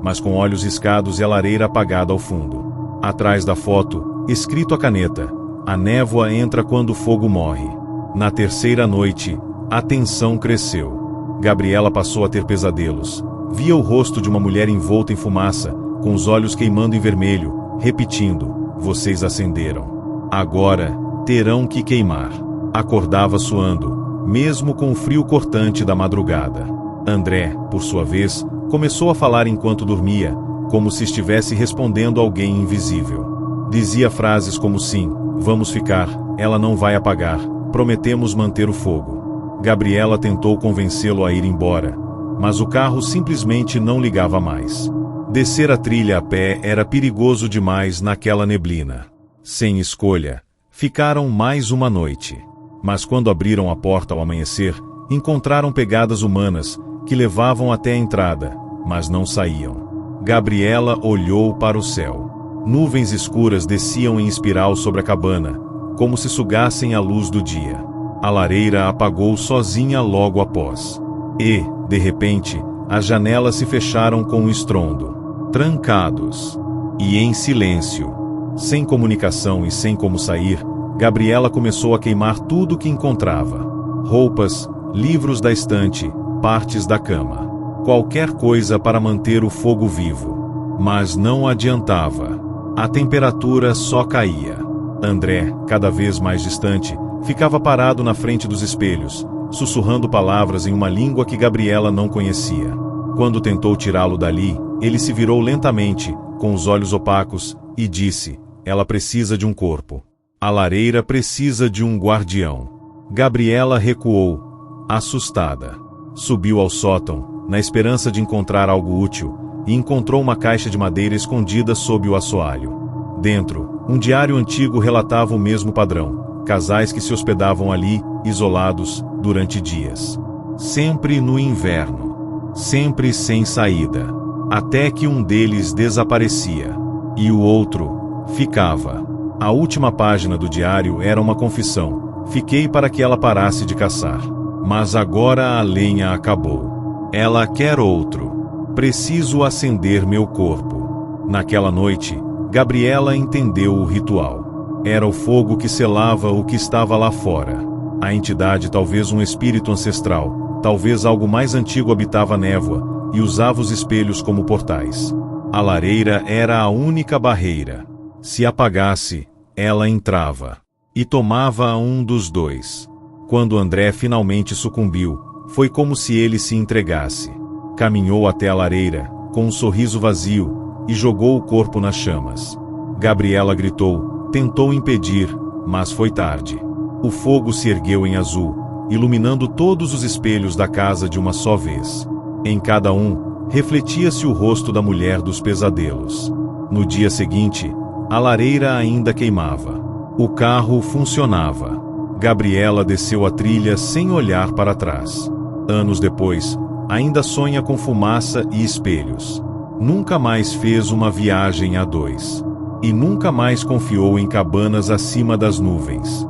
mas com olhos riscados e a lareira apagada ao fundo. Atrás da foto, escrito a caneta: "A névoa entra quando o fogo morre." Na terceira noite, a tensão cresceu. Gabriela passou a ter pesadelos. Via o rosto de uma mulher envolta em fumaça, com os olhos queimando em vermelho, repetindo: "Vocês acenderam. Agora, terão que queimar." Acordava suando, mesmo com o frio cortante da madrugada. André, por sua vez, começou a falar enquanto dormia, como se estivesse respondendo a alguém invisível. Dizia frases como: "Sim, vamos ficar, ela não vai apagar, prometemos manter o fogo." Gabriela tentou convencê-lo a ir embora, mas o carro simplesmente não ligava mais. Descer a trilha a pé era perigoso demais naquela neblina. Sem escolha, ficaram mais uma noite. Mas quando abriram a porta ao amanhecer, encontraram pegadas humanas que levavam até a entrada, mas não saíam. Gabriela olhou para o céu. Nuvens escuras desciam em espiral sobre a cabana, como se sugassem a luz do dia. A lareira apagou sozinha logo após. E, de repente, as janelas se fecharam com um estrondo. Trancados. E em silêncio. Sem comunicação e sem como sair, Gabriela começou a queimar tudo que encontrava. Roupas, livros da estante, partes da cama. Qualquer coisa para manter o fogo vivo. Mas não adiantava. A temperatura só caía. André, cada vez mais distante, ficava parado na frente dos espelhos, sussurrando palavras em uma língua que Gabriela não conhecia. Quando tentou tirá-lo dali, ele se virou lentamente, com os olhos opacos, e disse: "Ela precisa de um corpo. A lareira precisa de um guardião." Gabriela recuou, assustada. Subiu ao sótão, na esperança de encontrar algo útil, e encontrou uma caixa de madeira escondida sob o assoalho. Dentro, um diário antigo relatava o mesmo padrão: casais que se hospedavam ali, isolados, durante dias. Sempre no inverno. Sempre sem saída. Até que um deles desaparecia. E o outro ficava. A última página do diário era uma confissão: "Fiquei para que ela parasse de caçar. Mas agora a lenha acabou. Ela quer outro. Preciso acender meu corpo." Naquela noite, Gabriela entendeu o ritual. Era o fogo que selava o que estava lá fora. A entidade, talvez um espírito ancestral, talvez algo mais antigo, habitava a névoa e usava os espelhos como portais. A lareira era a única barreira. Se apagasse, ela entrava. E tomava um dos dois. Quando André finalmente sucumbiu, foi como se ele se entregasse. Caminhou até a lareira, com um sorriso vazio, e jogou o corpo nas chamas. Gabriela gritou, tentou impedir, mas foi tarde. O fogo se ergueu em azul, iluminando todos os espelhos da casa de uma só vez. Em cada um, refletia-se o rosto da mulher dos pesadelos. No dia seguinte, a lareira ainda queimava. O carro funcionava. Gabriela desceu a trilha sem olhar para trás. Anos depois, ainda sonha com fumaça e espelhos. Nunca mais fez uma viagem a dois. E nunca mais confiou em cabanas acima das nuvens.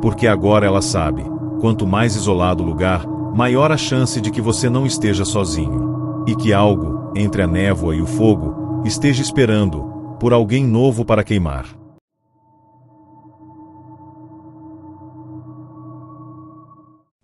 Porque agora ela sabe, quanto mais isolado o lugar, maior a chance de que você não esteja sozinho. E que algo, entre a névoa e o fogo, esteja esperando, por alguém novo para queimar.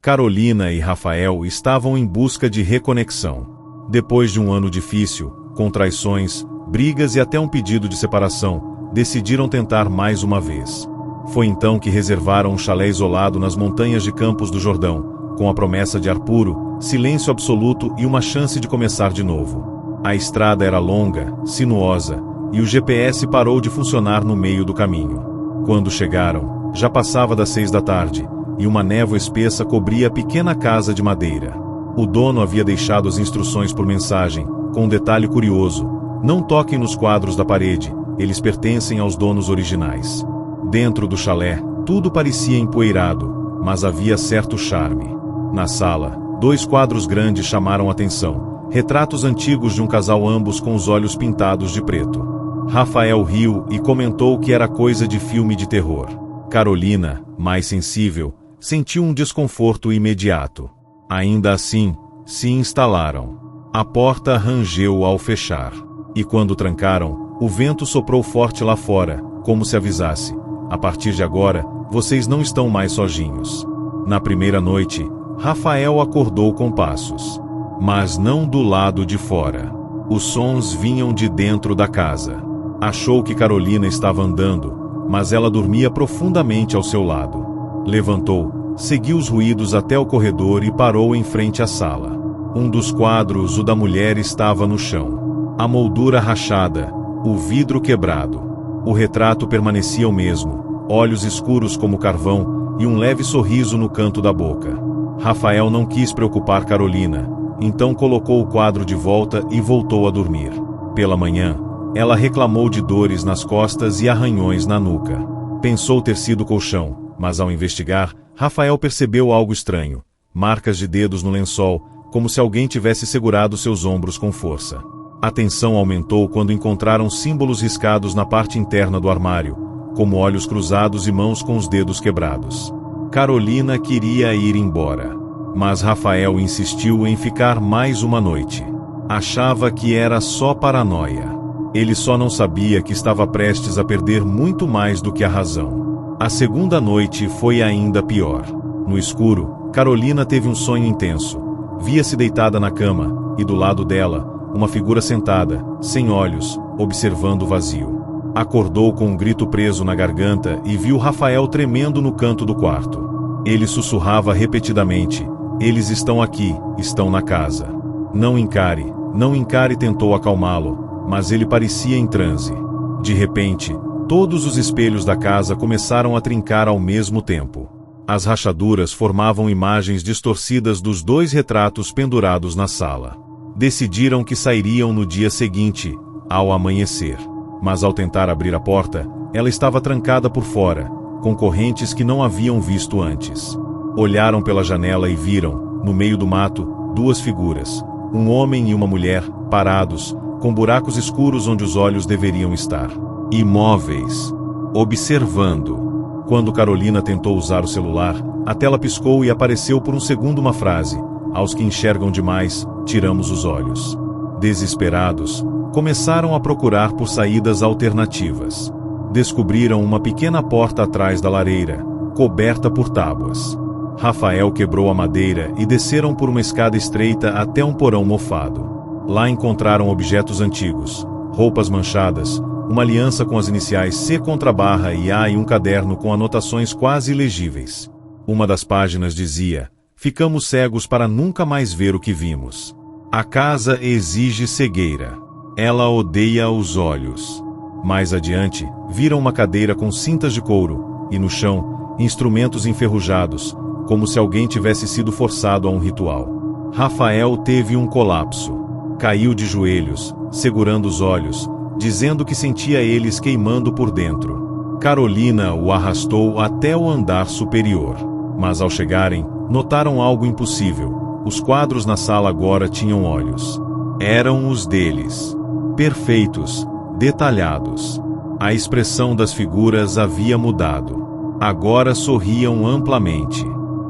Carolina e Rafael estavam em busca de reconexão. Depois de um ano difícil, com traições, brigas e até um pedido de separação, decidiram tentar mais uma vez. Foi então que reservaram um chalé isolado nas montanhas de Campos do Jordão, com a promessa de ar puro, silêncio absoluto e uma chance de começar de novo. A estrada era longa, sinuosa, e o GPS parou de funcionar no meio do caminho. Quando chegaram, Já passava das 6 da tarde, e uma névoa espessa cobria a pequena casa de madeira. O dono havia deixado as instruções por mensagem, com um detalhe curioso: não toquem nos quadros da parede, eles pertencem aos donos originais. Dentro do chalé, tudo parecia empoeirado, mas havia certo charme. Na sala, 2 quadros grandes chamaram atenção, retratos antigos de um casal, ambos com os olhos pintados de preto. Rafael riu e comentou que era coisa de filme de terror. Carolina, mais sensível, sentiu um desconforto imediato. Ainda assim, se instalaram. A porta rangeu ao fechar. E quando trancaram, o vento soprou forte lá fora, como se avisasse: a partir de agora, vocês não estão mais sozinhos. Na primeira noite, Rafael acordou com passos. Mas não do lado de fora. Os sons vinham de dentro da casa. Achou que Carolina estava andando, mas ela dormia profundamente ao seu lado. Levantou, seguiu os ruídos até o corredor e parou em frente à sala. Um dos quadros, o da mulher, estava no chão. A moldura rachada, o vidro quebrado. O retrato permanecia o mesmo, olhos escuros como carvão e um leve sorriso no canto da boca. Rafael não quis preocupar Carolina, então colocou o quadro de volta e voltou a dormir. Pela manhã, ela reclamou de dores nas costas e arranhões na nuca. Pensou ter sido o colchão, mas ao investigar, Rafael percebeu algo estranho: marcas de dedos no lençol, como se alguém tivesse segurado seus ombros com força. A tensão aumentou quando encontraram símbolos riscados na parte interna do armário, como olhos cruzados e mãos com os dedos quebrados. Carolina queria ir embora, mas Rafael insistiu em ficar mais uma noite. Achava que era só paranoia. Ele só não sabia que estava prestes a perder muito mais do que a razão. A segunda noite foi ainda pior. No escuro, Carolina teve um sonho intenso. Via-se deitada na cama, e do lado dela, uma figura sentada, sem olhos, observando o vazio. Acordou com um grito preso na garganta e viu Rafael tremendo no canto do quarto. Ele sussurrava repetidamente: eles estão aqui, estão na casa. Não encare, não encare, tentou acalmá-lo, mas ele parecia em transe. De repente, todos os espelhos da casa começaram a trincar ao mesmo tempo. As rachaduras formavam imagens distorcidas dos 2 retratos pendurados na sala. Decidiram que sairiam no dia seguinte, ao amanhecer. Mas ao tentar abrir a porta, ela estava trancada por fora, com correntes que não haviam visto antes. Olharam pela janela e viram, no meio do mato, 2 figuras, um homem e uma mulher, parados, com buracos escuros onde os olhos deveriam estar. Imóveis. Observando. Quando Carolina tentou usar o celular, a tela piscou e apareceu por um segundo uma frase: aos que enxergam demais, tiramos os olhos. Desesperados, começaram a procurar por saídas alternativas. Descobriram uma pequena porta atrás da lareira, coberta por tábuas. Rafael quebrou a madeira e desceram por uma escada estreita até um porão mofado. Lá encontraram objetos antigos, roupas manchadas, uma aliança com as iniciais C contra barra e A e um caderno com anotações quase ilegíveis. Uma das páginas dizia: ficamos cegos para nunca mais ver o que vimos. A casa exige cegueira. Ela odeia os olhos. Mais adiante, viram uma cadeira com cintas de couro, e no chão, instrumentos enferrujados, como se alguém tivesse sido forçado a um ritual. Rafael teve um colapso. Caiu de joelhos, segurando os olhos, dizendo que sentia eles queimando por dentro. Carolina o arrastou até o andar superior. Mas ao chegarem, notaram algo impossível: os quadros na sala agora tinham olhos. Eram os deles. Perfeitos, detalhados. A expressão das figuras havia mudado. Agora sorriam amplamente.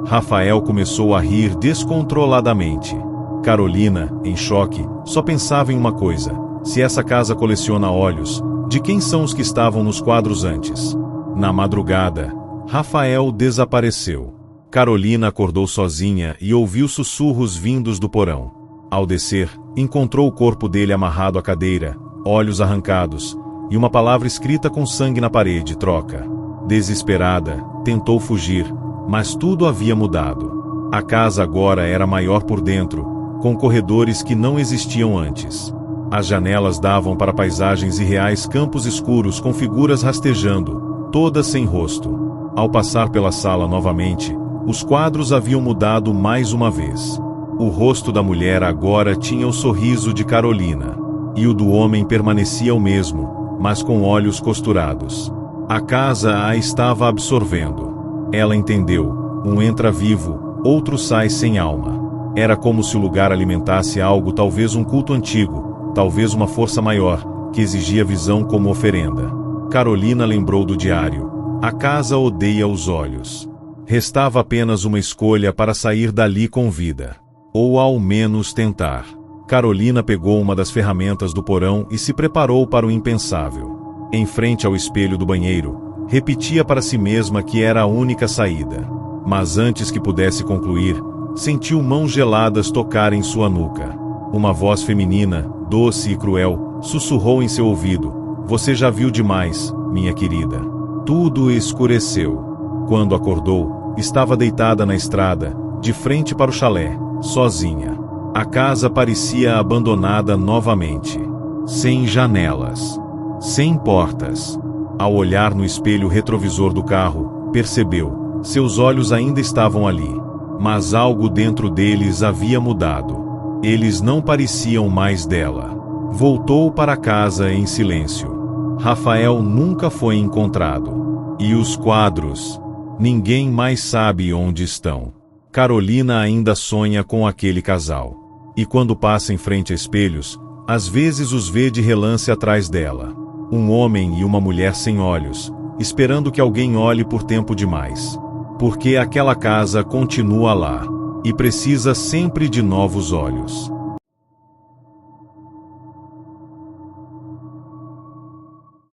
Rafael começou a rir descontroladamente. Carolina, em choque, só pensava em uma coisa: se essa casa coleciona olhos, de quem são os que estavam nos quadros antes? Na madrugada, Rafael desapareceu. Carolina acordou sozinha e ouviu sussurros vindos do porão. Ao descer, encontrou o corpo dele amarrado à cadeira, olhos arrancados, e uma palavra escrita com sangue na parede: troca. Desesperada, tentou fugir, mas tudo havia mudado. A casa agora era maior por dentro, com corredores que não existiam antes. As janelas davam para paisagens irreais, campos escuros com figuras rastejando, todas sem rosto. Ao passar pela sala novamente, os quadros haviam mudado mais uma vez. O rosto da mulher agora tinha o sorriso de Carolina, e o do homem permanecia o mesmo, mas com olhos costurados. A casa a estava absorvendo. Ela entendeu: um entra vivo, outro sai sem alma. Era como se o lugar alimentasse algo, talvez um culto antigo, talvez uma força maior, que exigia visão como oferenda. Carolina lembrou do diário. A casa odeia os olhos. Restava apenas uma escolha para sair dali com vida. Ou ao menos tentar. Carolina pegou uma das ferramentas do porão e se preparou para o impensável. Em frente ao espelho do banheiro, repetia para si mesma que era a única saída. Mas antes que pudesse concluir, sentiu mãos geladas tocar em sua nuca. Uma voz feminina, doce e cruel, sussurrou em seu ouvido: "Você já viu demais, minha querida." Tudo escureceu. Quando acordou, estava deitada na estrada, de frente para o chalé, sozinha. A casa parecia abandonada novamente. Sem janelas. Sem portas. Ao olhar no espelho retrovisor do carro, percebeu: seus olhos ainda estavam ali. Mas algo dentro deles havia mudado. Eles não pareciam mais dela. Voltou para casa em silêncio. Rafael nunca foi encontrado. E os quadros? Ninguém mais sabe onde estão. Carolina ainda sonha com aquele casal. E quando passa em frente a espelhos, às vezes os vê de relance atrás dela. Um homem e uma mulher sem olhos, esperando que alguém olhe por tempo demais. Porque aquela casa continua lá. E precisa sempre de novos olhos.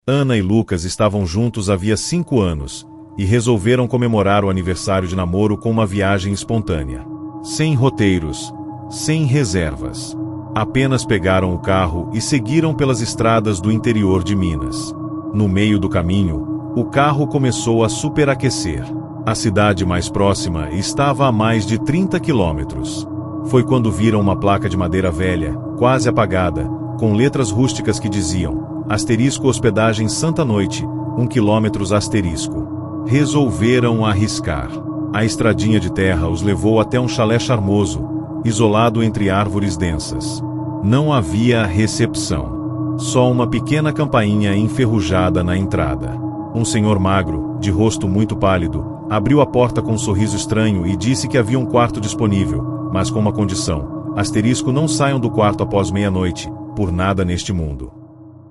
Ana e Lucas estavam juntos havia 5 anos, e resolveram comemorar o aniversário de namoro com uma viagem espontânea. Sem roteiros, sem reservas. Apenas pegaram o carro e seguiram pelas estradas do interior de Minas. No meio do caminho, o carro começou a superaquecer. A cidade mais próxima estava a mais de 30 quilômetros. Foi quando viram uma placa de madeira velha, quase apagada, com letras rústicas que diziam: asterisco hospedagem Santa Noite, 1 quilômetros asterisco. Resolveram arriscar. A estradinha de terra os levou até um chalé charmoso, isolado entre árvores densas. Não havia recepção. Só uma pequena campainha enferrujada na entrada. Um senhor magro, de rosto muito pálido, abriu a porta com um sorriso estranho e disse que havia um quarto disponível, mas com uma condição: asterisco não saiam do quarto após meia-noite, por nada neste mundo.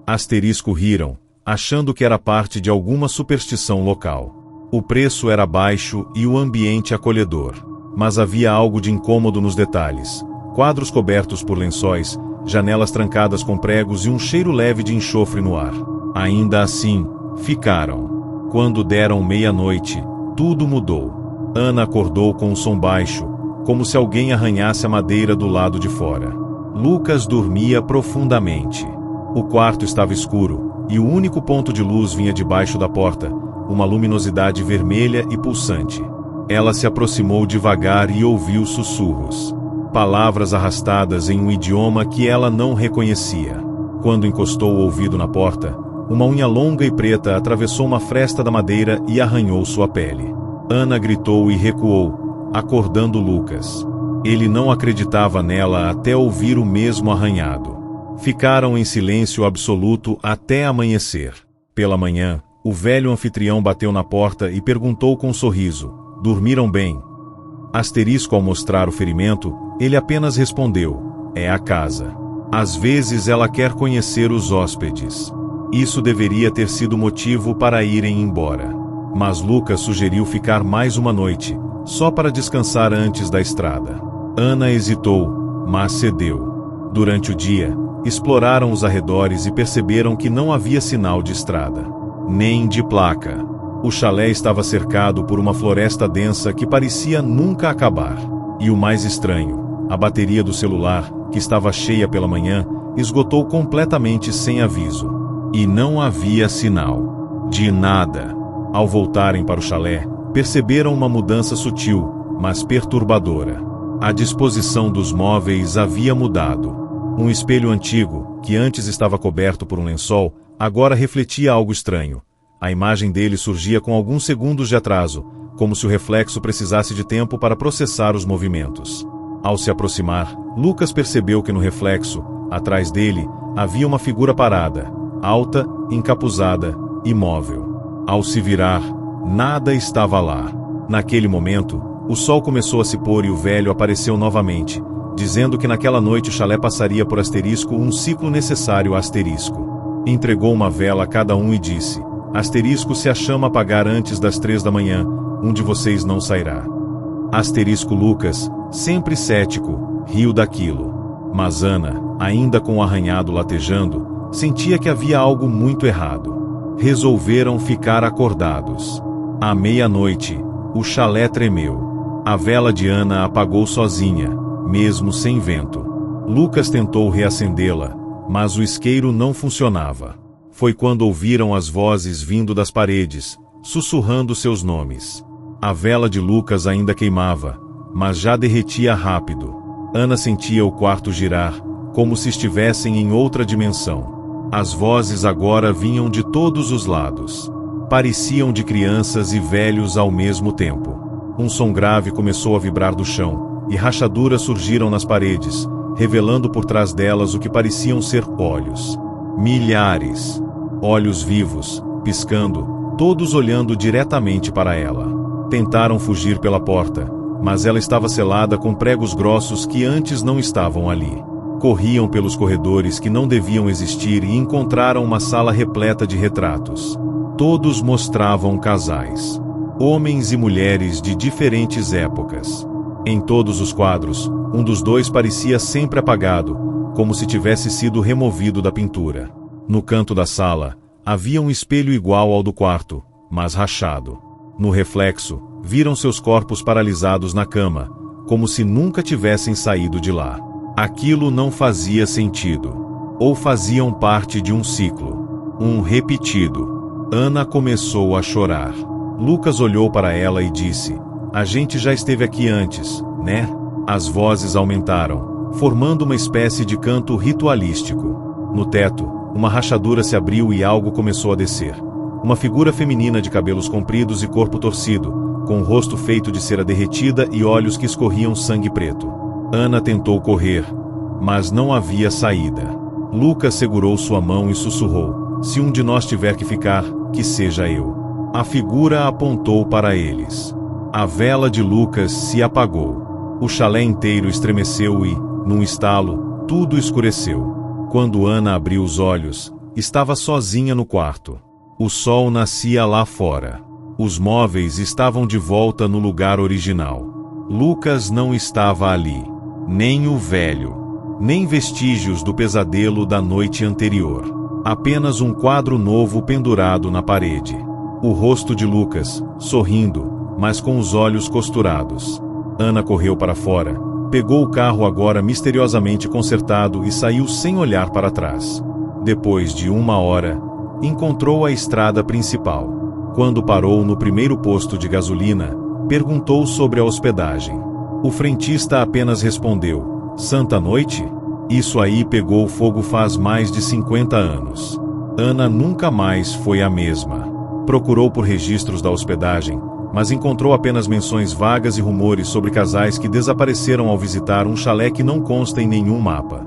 Asterisco riram, achando que era parte de alguma superstição local. O preço era baixo e o ambiente acolhedor. Mas havia algo de incômodo nos detalhes. Quadros cobertos por lençóis, janelas trancadas com pregos e um cheiro leve de enxofre no ar. Ainda assim, ficaram. Quando deram meia-noite, tudo mudou. Ana acordou com um som baixo, como se alguém arranhasse a madeira do lado de fora. Lucas dormia profundamente. O quarto estava escuro, e o único ponto de luz vinha debaixo da porta, uma luminosidade vermelha e pulsante. Ela se aproximou devagar e ouviu sussurros. Palavras arrastadas em um idioma que ela não reconhecia. Quando encostou o ouvido na porta, uma unha longa e preta atravessou uma fresta da madeira e arranhou sua pele. Ana gritou e recuou, acordando Lucas. Ele não acreditava nela até ouvir o mesmo arranhado. Ficaram em silêncio absoluto até amanhecer. Pela manhã, o velho anfitrião bateu na porta e perguntou com um sorriso: dormiram bem? Asterisco ao mostrar o ferimento, ele apenas respondeu: é a casa. Às vezes ela quer conhecer os hóspedes. Isso deveria ter sido motivo para irem embora. Mas Lucas sugeriu ficar mais uma noite, só para descansar antes da estrada. Ana hesitou, mas cedeu. Durante o dia, exploraram os arredores e perceberam que não havia sinal de estrada, nem de placa. O chalé estava cercado por uma floresta densa que parecia nunca acabar. E o mais estranho, a bateria do celular, que estava cheia pela manhã, esgotou completamente sem aviso. E não havia sinal. De nada. Ao voltarem para o chalé, perceberam uma mudança sutil, mas perturbadora. A disposição dos móveis havia mudado. Um espelho antigo, que antes estava coberto por um lençol, agora refletia algo estranho. A imagem dele surgia com alguns segundos de atraso, como se o reflexo precisasse de tempo para processar os movimentos. Ao se aproximar, Lucas percebeu que no reflexo, atrás dele, havia uma figura parada, alta, encapuzada, imóvel. Ao se virar, nada estava lá. Naquele momento, o sol começou a se pôr e o velho apareceu novamente, dizendo que naquela noite o chalé passaria por asterisco um ciclo necessário a asterisco. Entregou uma vela a cada um e disse: asterisco, se a chama apagar antes das 3 da manhã, um de vocês não sairá. Asterisco Lucas, sempre cético, riu daquilo. Mas Ana, ainda com o arranhado latejando, sentia que havia algo muito errado. Resolveram ficar acordados. À meia-noite, o chalé tremeu. A vela de Ana apagou sozinha, mesmo sem vento. Lucas tentou reacendê-la, mas o isqueiro não funcionava. Foi quando ouviram as vozes vindo das paredes, sussurrando seus nomes. A vela de Lucas ainda queimava, mas já derretia rápido. Ana sentia o quarto girar, como se estivessem em outra dimensão. As vozes agora vinham de todos os lados. Pareciam de crianças e velhos ao mesmo tempo. Um som grave começou a vibrar do chão, e rachaduras surgiram nas paredes, revelando por trás delas o que pareciam ser olhos. Milhares. Olhos vivos, piscando, todos olhando diretamente para ela. Tentaram fugir pela porta, mas ela estava selada com pregos grossos que antes não estavam ali. Corriam pelos corredores que não deviam existir e encontraram uma sala repleta de retratos. Todos mostravam casais. Homens e mulheres de diferentes épocas. Em todos os quadros, um dos dois parecia sempre apagado, como se tivesse sido removido da pintura. No canto da sala, havia um espelho igual ao do quarto, mas rachado. No reflexo, viram seus corpos paralisados na cama, como se nunca tivessem saído de lá. Aquilo não fazia sentido. Ou faziam parte de um ciclo. Um repetido. Ana começou a chorar. Lucas olhou para ela e disse: a gente já esteve aqui antes, né? As vozes aumentaram, formando uma espécie de canto ritualístico. No teto, uma rachadura se abriu e algo começou a descer. Uma figura feminina de cabelos compridos e corpo torcido, com o rosto feito de cera derretida e olhos que escorriam sangue preto. Ana tentou correr, mas não havia saída. Lucas segurou sua mão e sussurrou: se um de nós tiver que ficar, que seja eu. A figura apontou para eles. A vela de Lucas se apagou. O chalé inteiro estremeceu e, num estalo, tudo escureceu. Quando Ana abriu os olhos, estava sozinha no quarto. O sol nascia lá fora. Os móveis estavam de volta no lugar original. Lucas não estava ali. Nem o velho. Nem vestígios do pesadelo da noite anterior. Apenas um quadro novo pendurado na parede. O rosto de Lucas, sorrindo, mas com os olhos costurados. Ana correu para fora, pegou o carro agora misteriosamente consertado e saiu sem olhar para trás. Depois de 1 hora, encontrou a estrada principal. Quando parou no primeiro posto de gasolina, perguntou sobre a hospedagem. O frentista apenas respondeu: Santa Noite? Isso aí pegou fogo faz mais de 50 anos. Ana nunca mais foi a mesma. Procurou por registros da hospedagem, mas encontrou apenas menções vagas e rumores sobre casais que desapareceram ao visitar um chalé que não consta em nenhum mapa.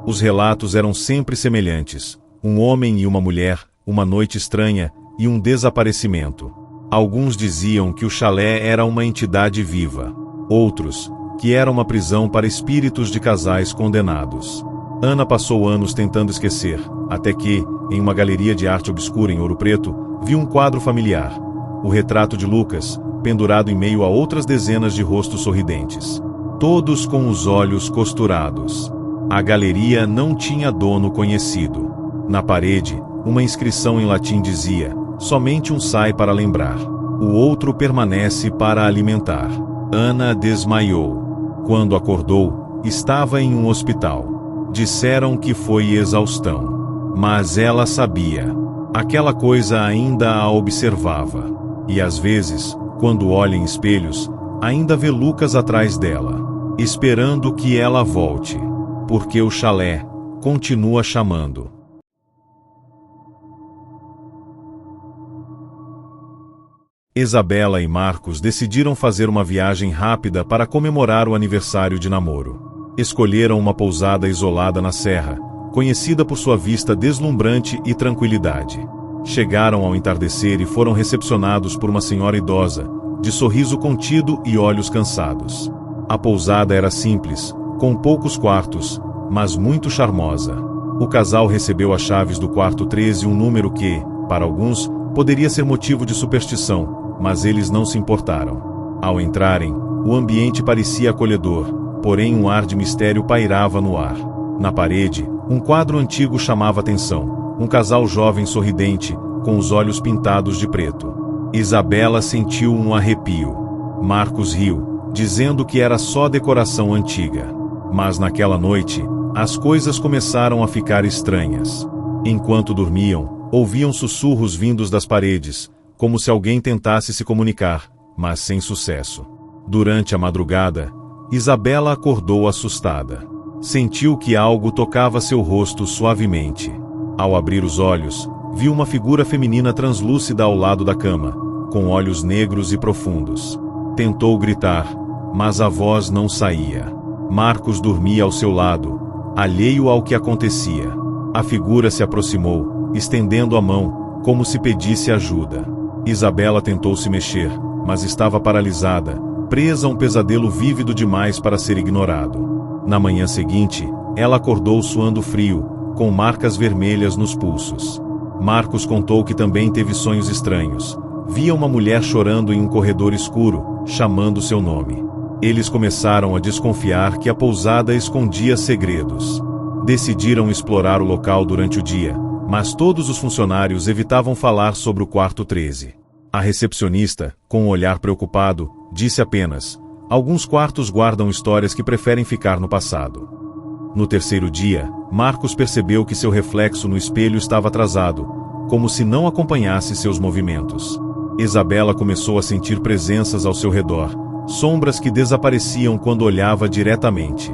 Os relatos eram sempre semelhantes: um homem e uma mulher, uma noite estranha e um desaparecimento. Alguns diziam que o chalé era uma entidade viva. Outros, que era uma prisão para espíritos de casais condenados. Ana passou anos tentando esquecer, até que, em uma galeria de arte obscura em Ouro Preto, viu um quadro familiar, o retrato de Lucas, pendurado em meio a outras dezenas de rostos sorridentes. Todos com os olhos costurados. A galeria não tinha dono conhecido. Na parede, uma inscrição em latim dizia: somente um sai para lembrar, o outro permanece para alimentar. Ana desmaiou. Quando acordou, estava em um hospital. Disseram que foi exaustão. Mas ela sabia. Aquela coisa ainda a observava. E às vezes, quando olha em espelhos, ainda vê Lucas atrás dela, esperando que ela volte. Porque o chalé continua chamando. Isabela e Marcos decidiram fazer uma viagem rápida para comemorar o aniversário de namoro. Escolheram uma pousada isolada na serra, conhecida por sua vista deslumbrante e tranquilidade. Chegaram ao entardecer e foram recepcionados por uma senhora idosa, de sorriso contido e olhos cansados. A pousada era simples, com poucos quartos, mas muito charmosa. O casal recebeu as chaves do quarto 13, um número que, para alguns, poderia ser motivo de superstição, mas eles não se importaram. Ao entrarem, o ambiente parecia acolhedor, porém um ar de mistério pairava no ar. Na parede, um quadro antigo chamava atenção, um casal jovem sorridente, com os olhos pintados de preto. Isabela sentiu um arrepio. Marcos riu, dizendo que era só decoração antiga. Mas naquela noite, as coisas começaram a ficar estranhas. Enquanto dormiam, ouviam sussurros vindos das paredes, como se alguém tentasse se comunicar, mas sem sucesso. Durante a madrugada, Isabela acordou assustada. Sentiu que algo tocava seu rosto suavemente. Ao abrir os olhos, viu uma figura feminina translúcida ao lado da cama, com olhos negros e profundos. Tentou gritar, mas a voz não saía. Marcos dormia ao seu lado, alheio ao que acontecia. A figura se aproximou, estendendo a mão, como se pedisse ajuda. Isabela tentou se mexer, mas estava paralisada, presa a um pesadelo vívido demais para ser ignorado. Na manhã seguinte, ela acordou suando frio, com marcas vermelhas nos pulsos. Marcos contou que também teve sonhos estranhos. Via uma mulher chorando em um corredor escuro, chamando seu nome. Eles começaram a desconfiar que a pousada escondia segredos. Decidiram explorar o local durante o dia, mas todos os funcionários evitavam falar sobre o quarto 13. A recepcionista, com um olhar preocupado, disse apenas: "Alguns quartos guardam histórias que preferem ficar no passado." No terceiro dia, Marcos percebeu que seu reflexo no espelho estava atrasado, como se não acompanhasse seus movimentos. Isabela começou a sentir presenças ao seu redor, sombras que desapareciam quando olhava diretamente.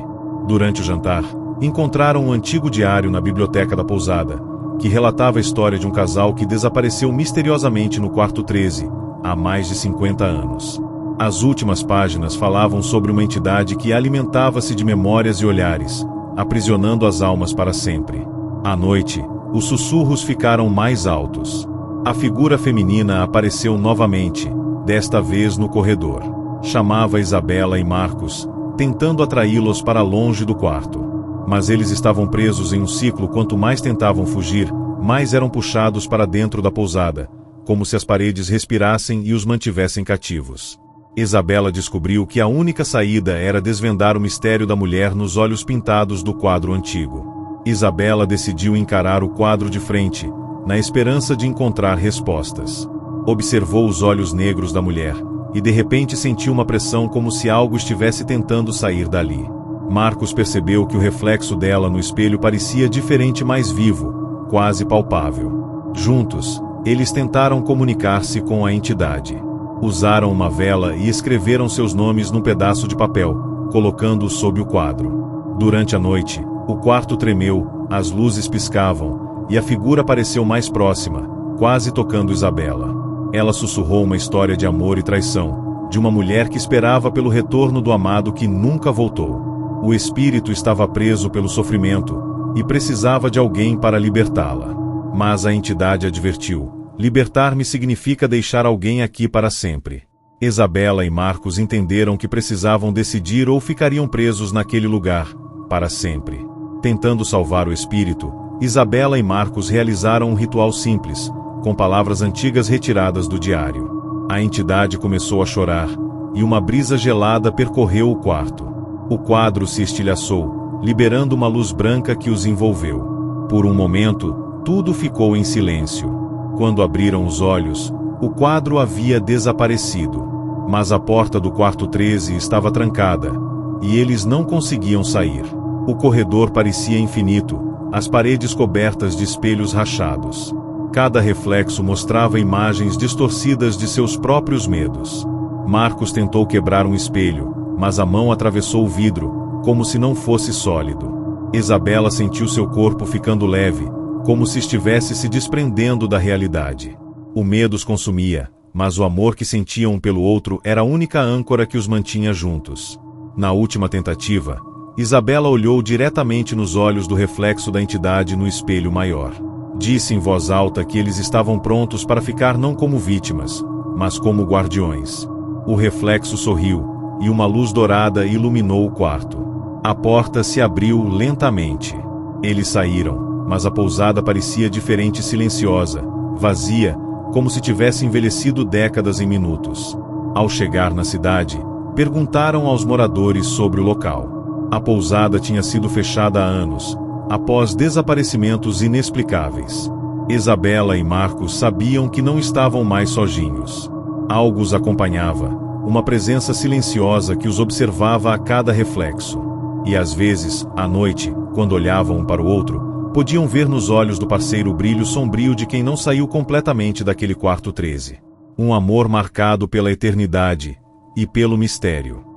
Durante o jantar, encontraram um antigo diário na biblioteca da pousada, que relatava a história de um casal que desapareceu misteriosamente no quarto 13, há mais de 50 anos. As últimas páginas falavam sobre uma entidade que alimentava-se de memórias e olhares, aprisionando as almas para sempre. À noite, os sussurros ficaram mais altos. A figura feminina apareceu novamente, desta vez no corredor. Chamava Isabela e Marcos, tentando atraí-los para longe do quarto. Mas eles estavam presos em um ciclo. Quanto mais tentavam fugir, mais eram puxados para dentro da pousada, como se as paredes respirassem e os mantivessem cativos. Isabela descobriu que a única saída era desvendar o mistério da mulher nos olhos pintados do quadro antigo. Isabela decidiu encarar o quadro de frente, na esperança de encontrar respostas. Observou os olhos negros da mulher, e de repente sentiu uma pressão como se algo estivesse tentando sair dali. Marcos percebeu que o reflexo dela no espelho parecia diferente, mais vivo, quase palpável. Juntos, eles tentaram comunicar-se com a entidade. Usaram uma vela e escreveram seus nomes num pedaço de papel, colocando-os sob o quadro. Durante a noite, o quarto tremeu, as luzes piscavam, e a figura pareceu mais próxima, quase tocando Isabela. Ela sussurrou uma história de amor e traição, de uma mulher que esperava pelo retorno do amado que nunca voltou. O espírito estava preso pelo sofrimento, e precisava de alguém para libertá-la. Mas a entidade advertiu: "Libertar-me significa deixar alguém aqui para sempre." Isabela e Marcos entenderam que precisavam decidir ou ficariam presos naquele lugar, para sempre. Tentando salvar o espírito, Isabela e Marcos realizaram um ritual simples, com palavras antigas retiradas do diário. A entidade começou a chorar, e uma brisa gelada percorreu o quarto. O quadro se estilhaçou, liberando uma luz branca que os envolveu. Por um momento, tudo ficou em silêncio. Quando abriram os olhos, o quadro havia desaparecido. Mas a porta do quarto 13 estava trancada, e eles não conseguiam sair. O corredor parecia infinito, as paredes cobertas de espelhos rachados. Cada reflexo mostrava imagens distorcidas de seus próprios medos. Marcos tentou quebrar um espelho, mas a mão atravessou o vidro, como se não fosse sólido. Isabela sentiu seu corpo ficando leve, como se estivesse se desprendendo da realidade. O medo os consumia, mas o amor que sentiam um pelo outro era a única âncora que os mantinha juntos. Na última tentativa, Isabela olhou diretamente nos olhos do reflexo da entidade no espelho maior. Disse em voz alta que eles estavam prontos para ficar não como vítimas, mas como guardiões. O reflexo sorriu, e uma luz dourada iluminou o quarto. A porta se abriu lentamente. Eles saíram, mas a pousada parecia diferente e silenciosa, vazia, como se tivesse envelhecido décadas em minutos. Ao chegar na cidade, perguntaram aos moradores sobre o local. A pousada tinha sido fechada há anos, após desaparecimentos inexplicáveis. Isabela e Marcos sabiam que não estavam mais sozinhos. Algo os acompanhava, uma presença silenciosa que os observava a cada reflexo. E às vezes, à noite, quando olhavam um para o outro, podiam ver nos olhos do parceiro o brilho sombrio de quem não saiu completamente daquele quarto 13. Um amor marcado pela eternidade e pelo mistério.